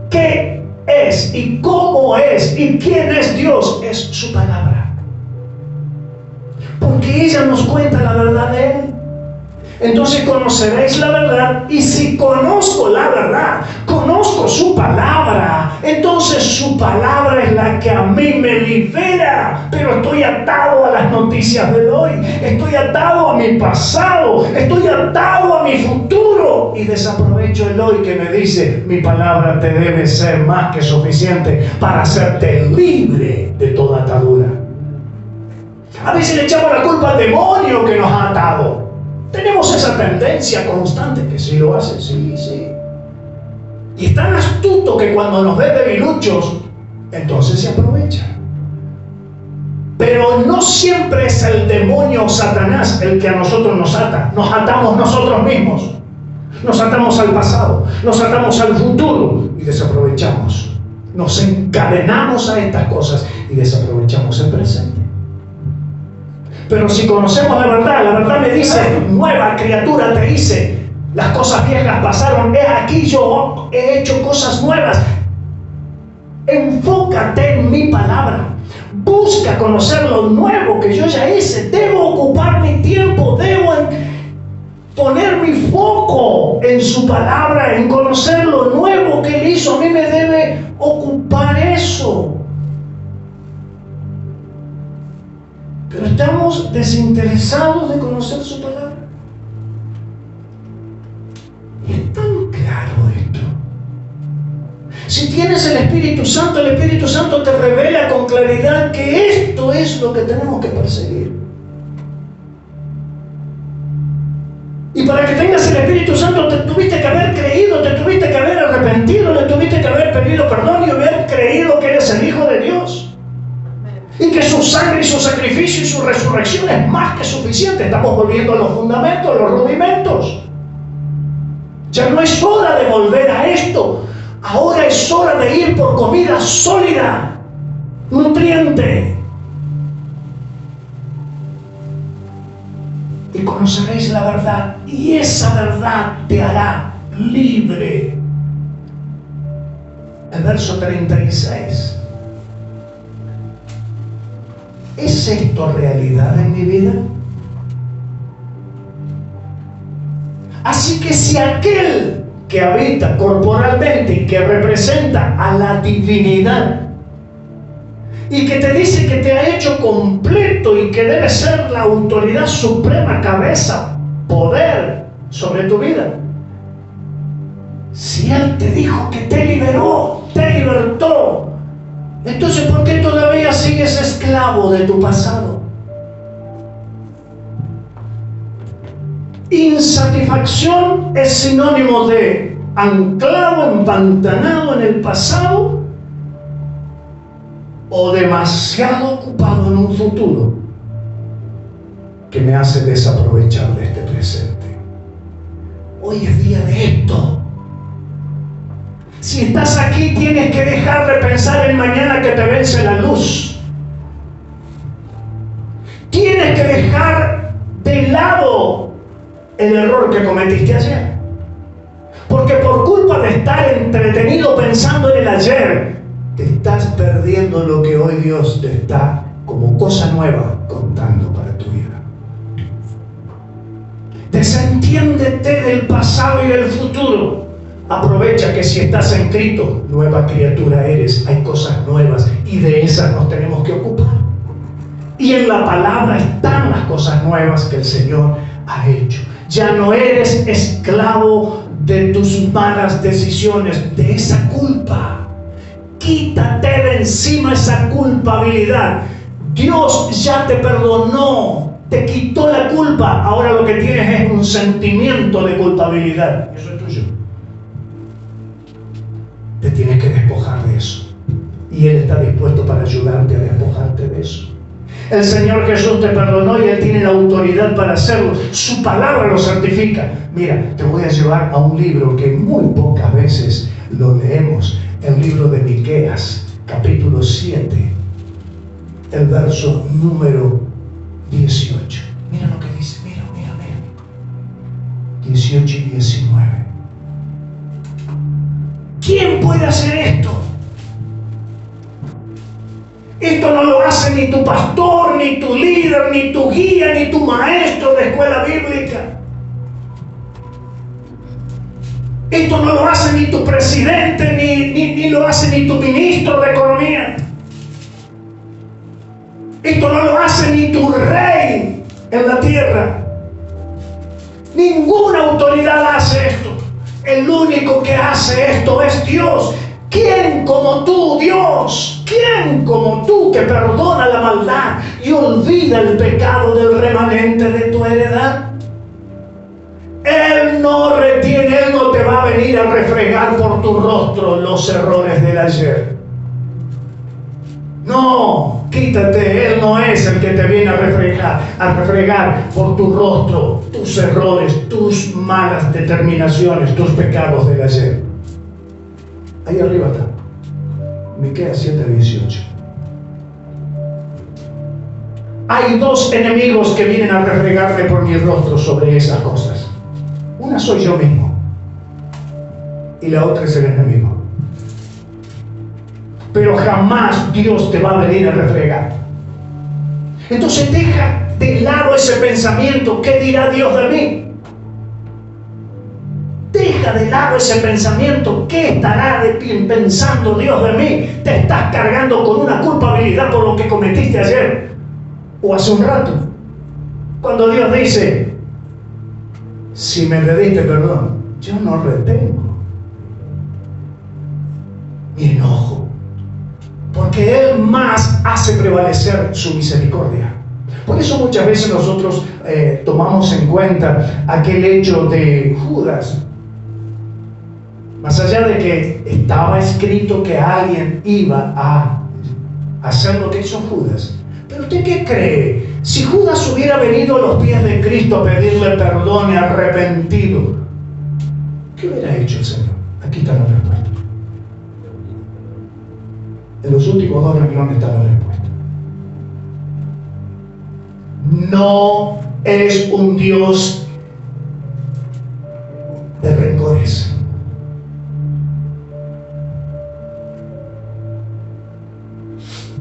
A: qué es y cómo es y quién es Dios es su palabra, porque ella nos cuenta la verdad de Él. Entonces conoceréis la verdad, y si conozco la verdad, conozco su palabra, entonces su palabra es la que a mí me libera. Pero estoy atado a las noticias del hoy, estoy atado a mi pasado, estoy atado a mi futuro, y desaprovecho el hoy que me dice: mi palabra te debe ser más que suficiente para hacerte libre de toda atadura. A veces le echamos la culpa al demonio que nos ha atado. Tenemos esa tendencia constante, que sí lo hace, sí. Y es tan astuto que cuando nos ve debiluchos, entonces se aprovecha. Pero no siempre es el demonio o Satanás el que a nosotros nos ata. Nos atamos nosotros mismos. Nos atamos al pasado, nos atamos al futuro y desaprovechamos. Nos encadenamos a estas cosas y desaprovechamos el presente. Pero si conocemos la verdad me dice, nueva criatura te hice. Las cosas viejas pasaron, he aquí yo he hecho cosas nuevas. Enfócate en mi palabra. Busca conocer lo nuevo que yo ya hice. Debo ocupar mi tiempo, debo poner mi foco en su palabra, en conocer lo nuevo que Él hizo. A mí me debe ocupar eso. Pero estamos desinteresados de conocer su palabra. Y es tan claro esto. Si tienes el Espíritu Santo te revela con claridad que esto es lo que tenemos que perseguir. Y para que tengas el Espíritu Santo te tuviste que haber creído, te tuviste que haber arrepentido, le tuviste que haber pedido perdón y haber creído que eres el Hijo de Dios. Y que su sangre y su sacrificio y su resurrección es más que suficiente. Estamos volviendo a los fundamentos, a los rudimentos. Ya no es hora de volver a esto. Ahora es hora de ir por comida sólida, nutriente. Y conoceréis la verdad, y esa verdad te hará libre. El verso 36. ¿Es esto realidad en mi vida? Así que si aquel que habita corporalmente y que representa a la divinidad y que te dice que te ha hecho completo y que debe ser la autoridad suprema, cabeza, poder sobre tu vida, si Él te dijo que te liberó, te libertó, entonces ¿por qué todavía sigues esclavo de tu pasado? Insatisfacción es sinónimo de anclado, empantanado en el pasado o demasiado ocupado en un futuro que me hace desaprovechar de este presente. Hoy es día de esto. Si estás aquí, tienes que dejar de pensar en mañana que te vence la luz. Tienes que dejar de lado el error que cometiste ayer. Porque por culpa de estar entretenido pensando en el ayer, te estás perdiendo lo que hoy Dios te está, como cosa nueva, contando para tu vida. Desentiéndete del pasado y del futuro. Aprovecha que si estás en Cristo, nueva criatura eres. Hay cosas nuevas y de esas nos tenemos que ocupar. Y en la palabra están las cosas nuevas que el Señor ha hecho. Ya no eres esclavo de tus malas decisiones, de esa culpa. Quítate de encima esa culpabilidad. Dios ya te perdonó, te quitó la culpa. Ahora lo que tienes es un sentimiento de culpabilidad. Eso es tuyo. Te tienes que despojar de eso. Y Él está dispuesto para ayudarte a despojarte de eso. El Señor Jesús te perdonó y Él tiene la autoridad para hacerlo. Su palabra lo certifica. Mira, te voy a llevar a un libro que muy pocas veces lo leemos. El libro de Miqueas, capítulo 7, el verso número 18. Mira lo que dice, mira. 18 y 19. ¿Quién puede hacer esto? Esto no lo hace ni tu pastor, ni tu líder, ni tu guía, ni tu maestro de escuela bíblica. Esto no lo hace ni tu presidente, ni lo hace ni tu ministro de economía. Esto no lo hace ni tu rey en la tierra. Ninguna autoridad hace esto. El único que hace esto es Dios. ¿Quién como tú, Dios? ¿Quién como tú que perdona la maldad y olvida el pecado del remanente de tu heredad? Él no retiene, Él no te va a venir a refregar por tu rostro los errores del ayer. No, quítate, Él no es el que te viene a refregar por tu rostro, tus errores, tus malas determinaciones, tus pecados del ayer. Ahí arriba está, Miqueas 7:18. Hay dos enemigos que vienen a refregarme por mi rostro sobre esas cosas. Una soy yo mismo y la otra es el enemigo. Pero jamás Dios te va a venir a refregar. Entonces deja de lado ese pensamiento, ¿qué dirá Dios de mí? Deja de lado ese pensamiento, ¿qué estará pensando Dios de mí? Te estás cargando con una culpabilidad por lo que cometiste ayer o hace un rato. Cuando Dios dice, si me pediste perdón, yo no retengo mi enojo, porque Él más hace prevalecer su misericordia. Por eso muchas veces nosotros tomamos en cuenta aquel hecho de Judas. Más allá de que estaba escrito que alguien iba a hacer lo que hizo Judas. ¿Pero usted qué cree? Si Judas hubiera venido a los pies de Cristo a pedirle perdón y arrepentido, ¿qué hubiera hecho el Señor? Aquí está la respuesta. En los últimos 2 renglones está la respuesta. No es un Dios de rencores.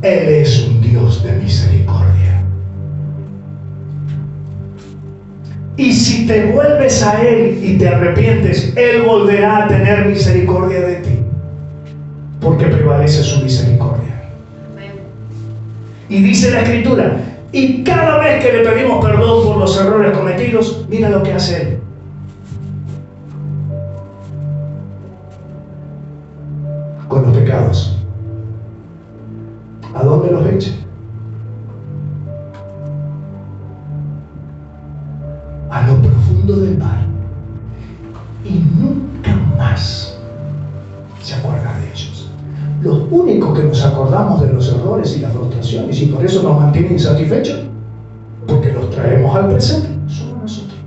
A: Él es un Dios de misericordia. Y si te vuelves a Él y te arrepientes, Él volverá a tener misericordia de ti, porque prevalece su misericordia. Y dice la Escritura, y cada vez que le pedimos perdón por los errores cometidos, mira lo que hace Él. Con los pecados, ¿a dónde los echa? A lo profundo del mar. Y nunca más se acuerda de ellos. Los únicos que nos acordamos de los errores y las frustraciones, y por eso nos mantienen insatisfechos, porque los traemos al presente, somos nosotros.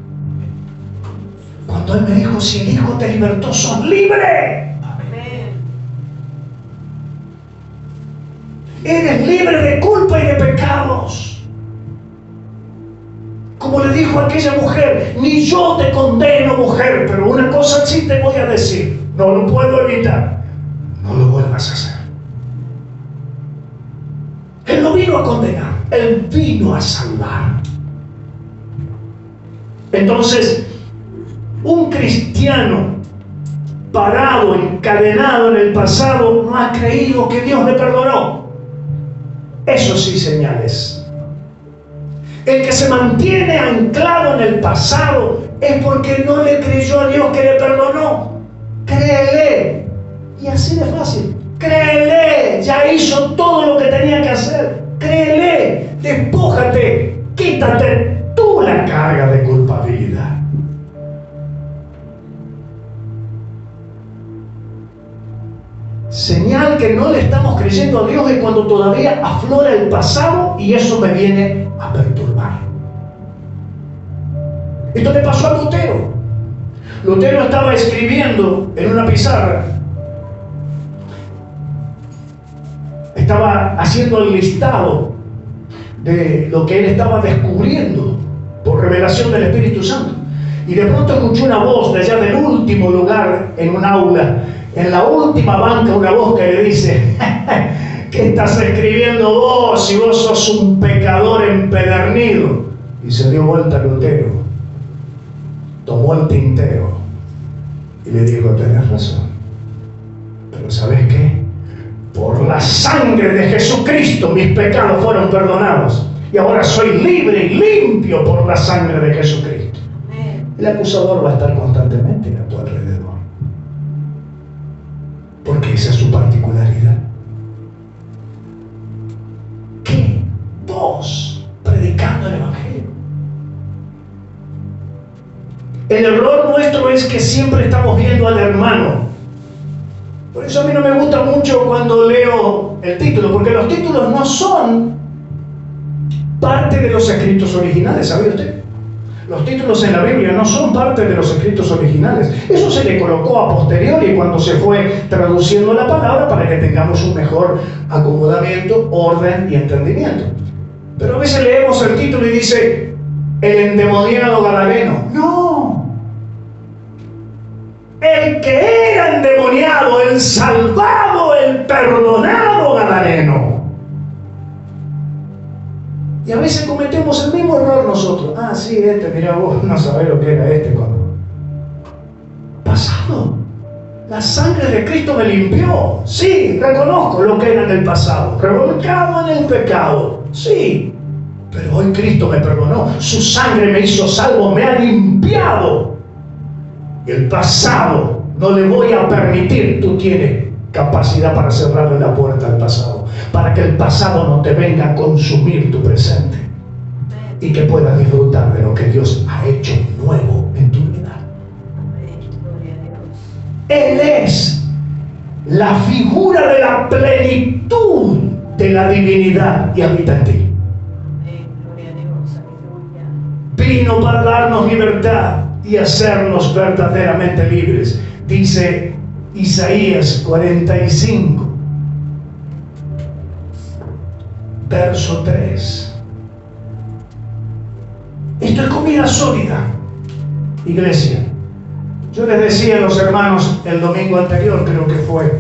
A: Cuando Él me dijo, si el Hijo te libertó, sos libre. Eres libre de culpa y de pecados. Como le dijo a aquella mujer, ni yo te condeno, mujer, pero una cosa sí te voy a decir, no lo puedo evitar, no lo vuelvas a hacer. Él no vino a condenar, Él vino a salvar. Entonces, un cristiano parado, encadenado en el pasado, no ha creído que Dios le perdonó. Eso sí, señales. El que se mantiene anclado en el pasado es porque no le creyó a Dios que le perdonó. Créele. Y así de fácil. Créele. Ya hizo todo lo que tenía que hacer. Créele. Despójate. Quítate tú la carga de culpabilidad. Señal que no le estamos creyendo a Dios es cuando todavía aflora el pasado y eso me viene a perturbar. Esto le pasó a Lutero. Lutero estaba escribiendo en una pizarra, estaba haciendo el listado de lo que él estaba descubriendo por revelación del Espíritu Santo, y de pronto escuchó una voz de allá del último lugar en un aula, en la última banca, una voz que le dice: ¿qué estás escribiendo vos si vos sos un pecador empedernido? Y se dio vuelta a Lutero, tomó el tintero y le dijo: tenés razón, pero ¿sabés qué? Por la sangre de Jesucristo mis pecados fueron perdonados y ahora soy libre y limpio por la sangre de Jesucristo. El acusador va a estar constantemente a tu alrededor, porque esa es su particularidad. ¿Qué? Vos predicando el Evangelio. El error nuestro es que siempre estamos viendo al hermano. Por eso a mí no me gusta mucho cuando leo el título, porque los títulos no son parte de los escritos originales, ¿sabía usted? Los títulos en la Biblia no son parte de los escritos originales. Eso se le colocó a posteriori cuando se fue traduciendo la palabra para que tengamos un mejor acomodamiento, orden y entendimiento. Pero a veces leemos el título y dice, el endemoniado gadareno. No. El que era endemoniado, el salvado, el perdonado gadareno. Y a veces cometemos el mismo error nosotros. Ah, sí, mira vos, no sabés lo que era cuando. Pasado. La sangre de Cristo me limpió. Sí, reconozco lo que era en el pasado. Revolcado en el pecado. Sí. Pero hoy Cristo me perdonó. Su sangre me hizo salvo, me ha limpiado. Y el pasado no le voy a permitir. Tú tienes capacidad para cerrarle la puerta al pasado, para que el pasado no te venga a consumir tu presente y que puedas disfrutar de lo que Dios ha hecho nuevo en tu vida. Él es la figura de la plenitud de la divinidad y habita en ti. Vino para darnos libertad y hacernos verdaderamente libres, dice Isaías 45, verso 3. Esto es comida sólida, iglesia. Yo les decía a los hermanos el domingo anterior, creo que fue,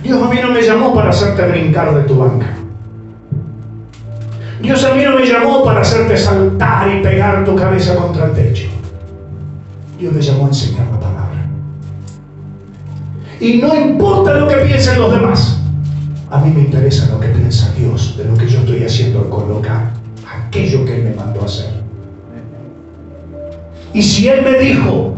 A: Dios a mí no me llamó para hacerte brincar de tu banca. Dios a mí no me llamó para hacerte saltar y pegar tu cabeza contra el techo. Dios me llamó a enseñar la palabra. Y no importa lo que piensen los demás, a mí me interesa lo que piensa Dios de lo que yo estoy haciendo al colocar aquello que Él me mandó a hacer. Y si Él me dijo,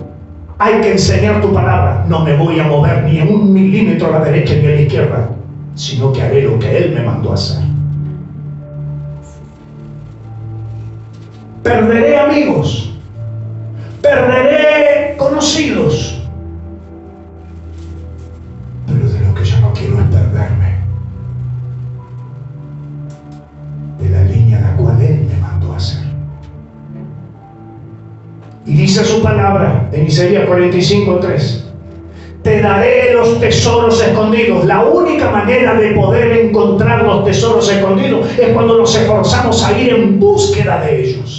A: hay que enseñar tu palabra, no me voy a mover ni en 1 milímetro a la derecha ni a la izquierda, sino que haré lo que Él me mandó a hacer. Perderé amigos, perderé conocidos, pero de lo que yo no quiero es perderme de la línea a la cual Él me mandó a hacer. Y dice su palabra en Isaías 45:3, te daré los tesoros escondidos. La única manera de poder encontrar los tesoros escondidos es cuando nos esforzamos a ir en búsqueda de ellos.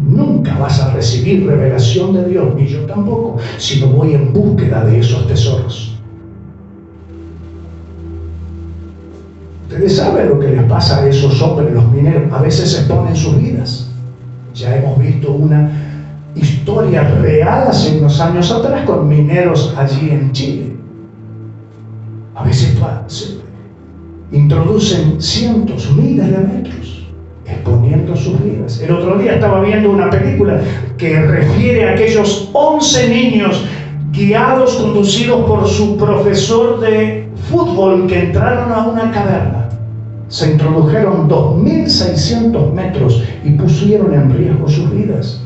A: Nunca vas a recibir revelación de Dios, ni yo tampoco, si no voy en búsqueda de esos tesoros. Ustedes saben lo que les pasa a esos hombres, los mineros. A veces exponen sus vidas. Ya hemos visto una historia real hace unos años atrás con mineros allí en Chile. A veces se introducen cientos, miles de metros exponiendo sus vidas. El otro día estaba viendo una película que refiere a aquellos 11 niños guiados, conducidos por su profesor de fútbol, que entraron a una caverna, se introdujeron 2.600 metros y pusieron en riesgo sus vidas.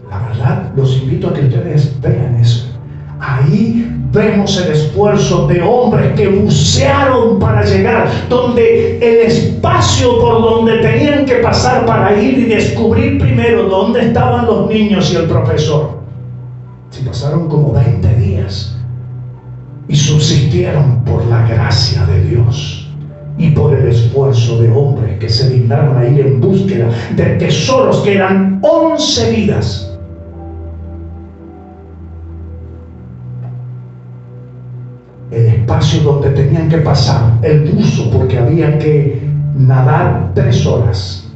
A: La verdad, los invito a que ustedes vean eso. Ahí vemos el esfuerzo de hombres que bucearon para llegar donde el espacio por donde tenían que pasar para ir y descubrir primero dónde estaban los niños y el profesor. Se pasaron como 20 días y subsistieron por la gracia de Dios y por el esfuerzo de hombres que se dignaron a ir en búsqueda de tesoros que eran 11 vidas. El espacio donde tenían que pasar el buzo, porque había que nadar 3 horas,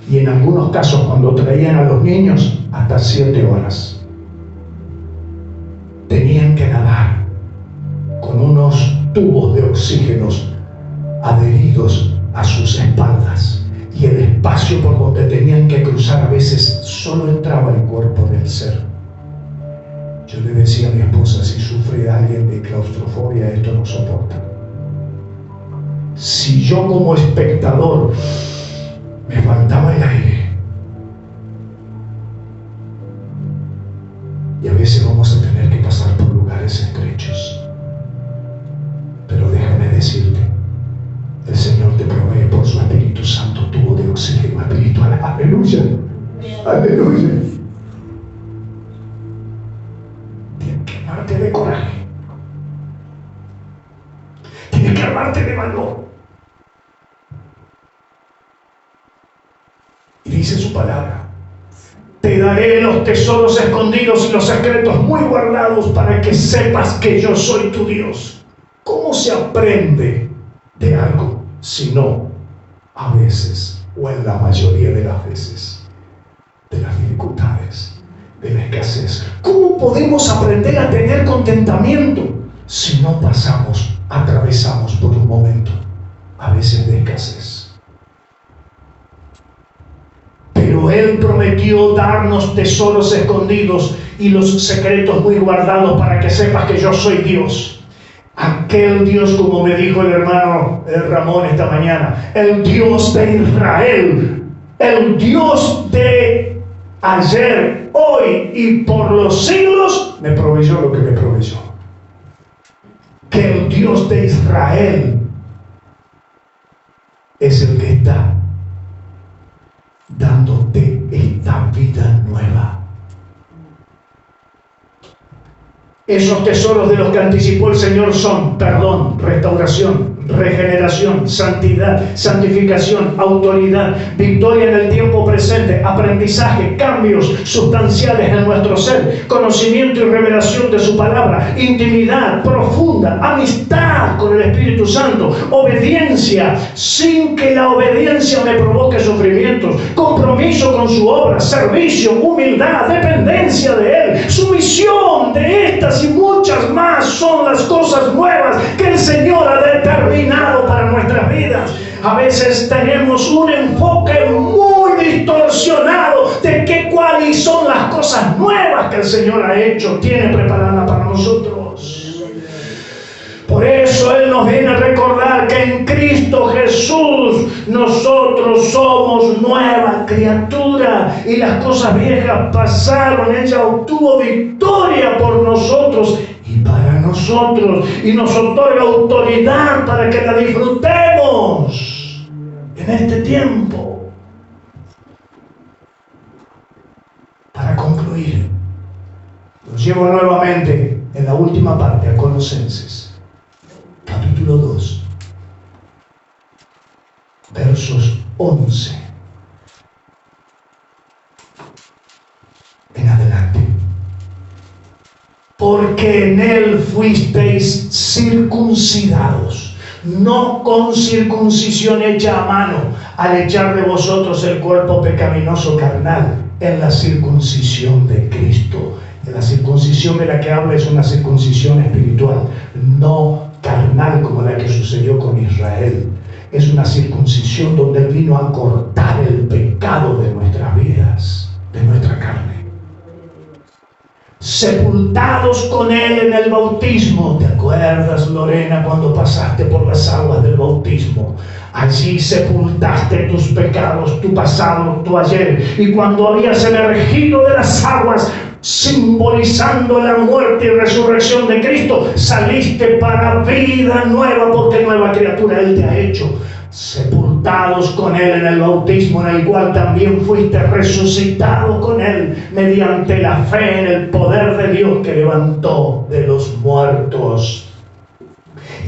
A: y en algunos casos, cuando traían a los niños, hasta 7 horas. Tenían que nadar con unos tubos de oxígenos adheridos a sus espaldas, y el espacio por donde tenían que cruzar a veces solo entraba el cuerpo del ser. Yo le decía a mi esposa, si sufre alguien de claustrofobia, esto no soporta. Si yo como espectador me faltaba el aire, y a veces vamos a tener que pasar por lugares estrechos, pero déjame decirte, por su Espíritu Santo tubo de oxígeno espiritual. Aleluya. Aleluya. Tienes que armarte de coraje. Tienes que armarte de valor. Y dice su palabra: te daré los tesoros escondidos y los secretos muy guardados para que sepas que yo soy tu Dios. ¿Cómo se aprende de algo si no a veces, o en la mayoría de las veces, de las dificultades, de la escasez? ¿Cómo podemos aprender a tener contentamiento si no atravesamos por un momento a veces de escasez? Pero Él prometió darnos tesoros escondidos y los secretos muy guardados para que sepas que yo soy Dios. Aquel Dios, como me dijo el hermano Ramón esta mañana, el Dios de Israel, el Dios de ayer, hoy y por los siglos, me proveyó lo que me proveyó. Que el Dios de Israel es el que está dándote esta vida nueva. Esos tesoros de los que anticipó el Señor son perdón, restauración, regeneración, santidad, santificación, autoridad, victoria en el tiempo presente, aprendizaje, cambios sustanciales en nuestro ser, conocimiento y revelación de su palabra, intimidad profunda, amistad con el Espíritu Santo, obediencia sin que la obediencia me provoque sufrimientos, compromiso con su obra, servicio, humildad, dependencia de Él, sumisión. De estas y muchas más son las cosas nuevas que el Señor ha determinado para nuestras vidas. A veces tenemos un enfoque muy distorsionado de cuáles son las cosas nuevas que el Señor ha hecho, tiene preparadas para nosotros. Por eso Él nos viene a recordar que en Cristo Jesús nosotros somos nueva criatura y las cosas viejas pasaron. Ella obtuvo victoria por nosotros y para nosotros, y nos otorga autoridad para que la disfrutemos en este tiempo. Para concluir, los llevo nuevamente en la última parte a Colosenses capítulo 2, versos 11 en adelante. Porque en Él fuisteis circuncidados, no con circuncisión hecha a mano, al echar de vosotros el cuerpo pecaminoso carnal, en la circuncisión de Cristo. La circuncisión de la que habla es una circuncisión espiritual, no carnal como la que sucedió con Israel. Es una circuncisión donde Él vino a cortar el pecado de nuestras vidas, de nuestra carne. Sepultados con Él en el bautismo. ¿Te acuerdas, Lorena, cuando pasaste por las aguas del bautismo? Allí sepultaste tus pecados, tu pasado, tu ayer. Y cuando habías emergido de las aguas, simbolizando la muerte y resurrección de Cristo, saliste para vida nueva, porque nueva criatura Él te ha hecho. Sepultados con Él en el bautismo, en el cual también fuiste resucitado con Él mediante la fe en el poder de Dios que levantó de los muertos.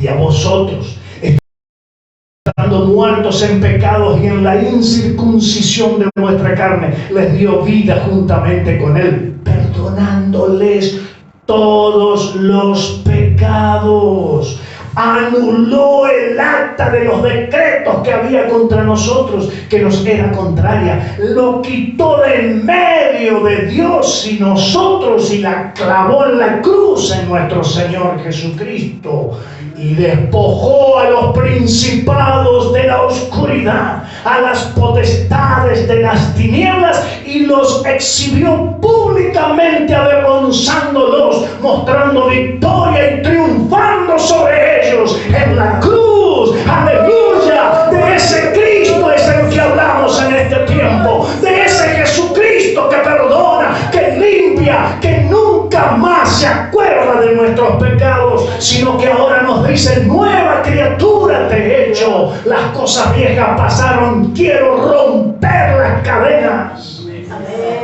A: Y a vosotros, estando muertos en pecados y en la incircuncisión de vuestra carne, les dio vida juntamente con Él, perdonándoles todos los pecados. Anuló el acta de los decretos que había contra nosotros, que nos era contraria. Lo quitó de en medio de Dios y nosotros y la clavó en la cruz en nuestro Señor Jesucristo. Y despojó a los principados de la oscuridad, a las potestades de las tinieblas, y los exhibió públicamente, avergonzándolos, mostrando victoria y triunfando sobre ellos en la cruz. ¡Aleluya! De ese Cristo es el que hablamos en este tiempo, de ese Jesucristo que perdona, que limpia, que nunca más se acuerda de nuestros pecados, sino que ahora nos dice: nueva criatura te he hecho, las cosas cosas viejas pasaron. Quiero romper las cadenas.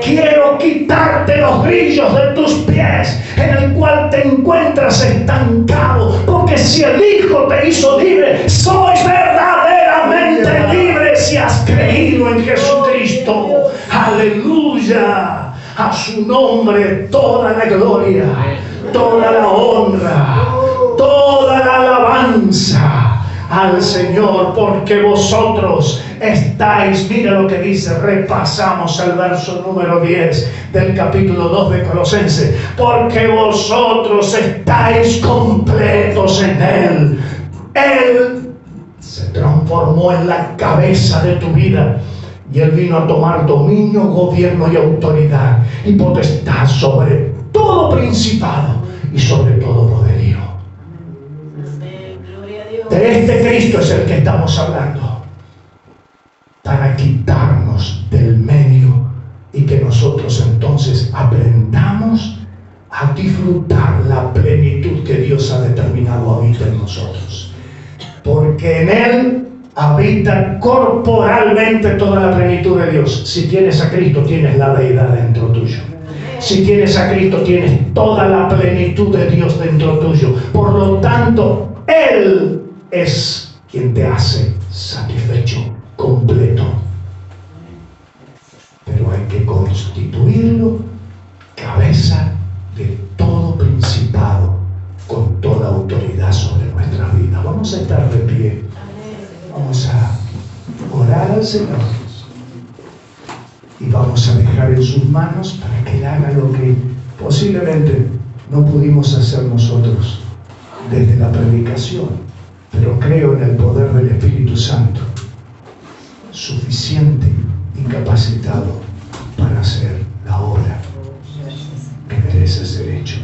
A: Quiero quitarte los grillos de tus pies, en el cual te encuentras estancado. Porque si el Hijo te hizo libre, sois verdaderamente libres si has creído en Jesucristo. Aleluya. A su nombre toda la gloria, toda la honra, toda la alabanza al Señor, porque vosotros estáis, mira lo que dice, repasamos el verso número 10 del capítulo 2 de Colosenses, porque vosotros estáis completos en Él. Él se transformó en la cabeza de tu vida. Y Él vino a tomar dominio, gobierno y autoridad y potestad sobre todo principado y sobre todo poderío. De este Cristo es el que estamos hablando, para quitarnos del medio y que nosotros entonces aprendamos a disfrutar la plenitud que Dios ha determinado habita en nosotros. Porque en Él habita corporalmente toda la plenitud de Dios. Si tienes a Cristo, tienes la deidad dentro tuyo. Si tienes a Cristo, tienes toda la plenitud de Dios dentro tuyo. Por lo tanto, Él es quien te hace satisfecho, completo. Pero hay que constituirlo cabeza de todo principado, con toda autoridad sobre nuestra vida. Vamos a estar de pie. Vamos a orar al Señor y vamos a dejar en sus manos para que Él haga lo que posiblemente no pudimos hacer nosotros desde la predicación, pero creo en el poder del Espíritu Santo, suficiente y capacitado para hacer la obra que merece ser hecho.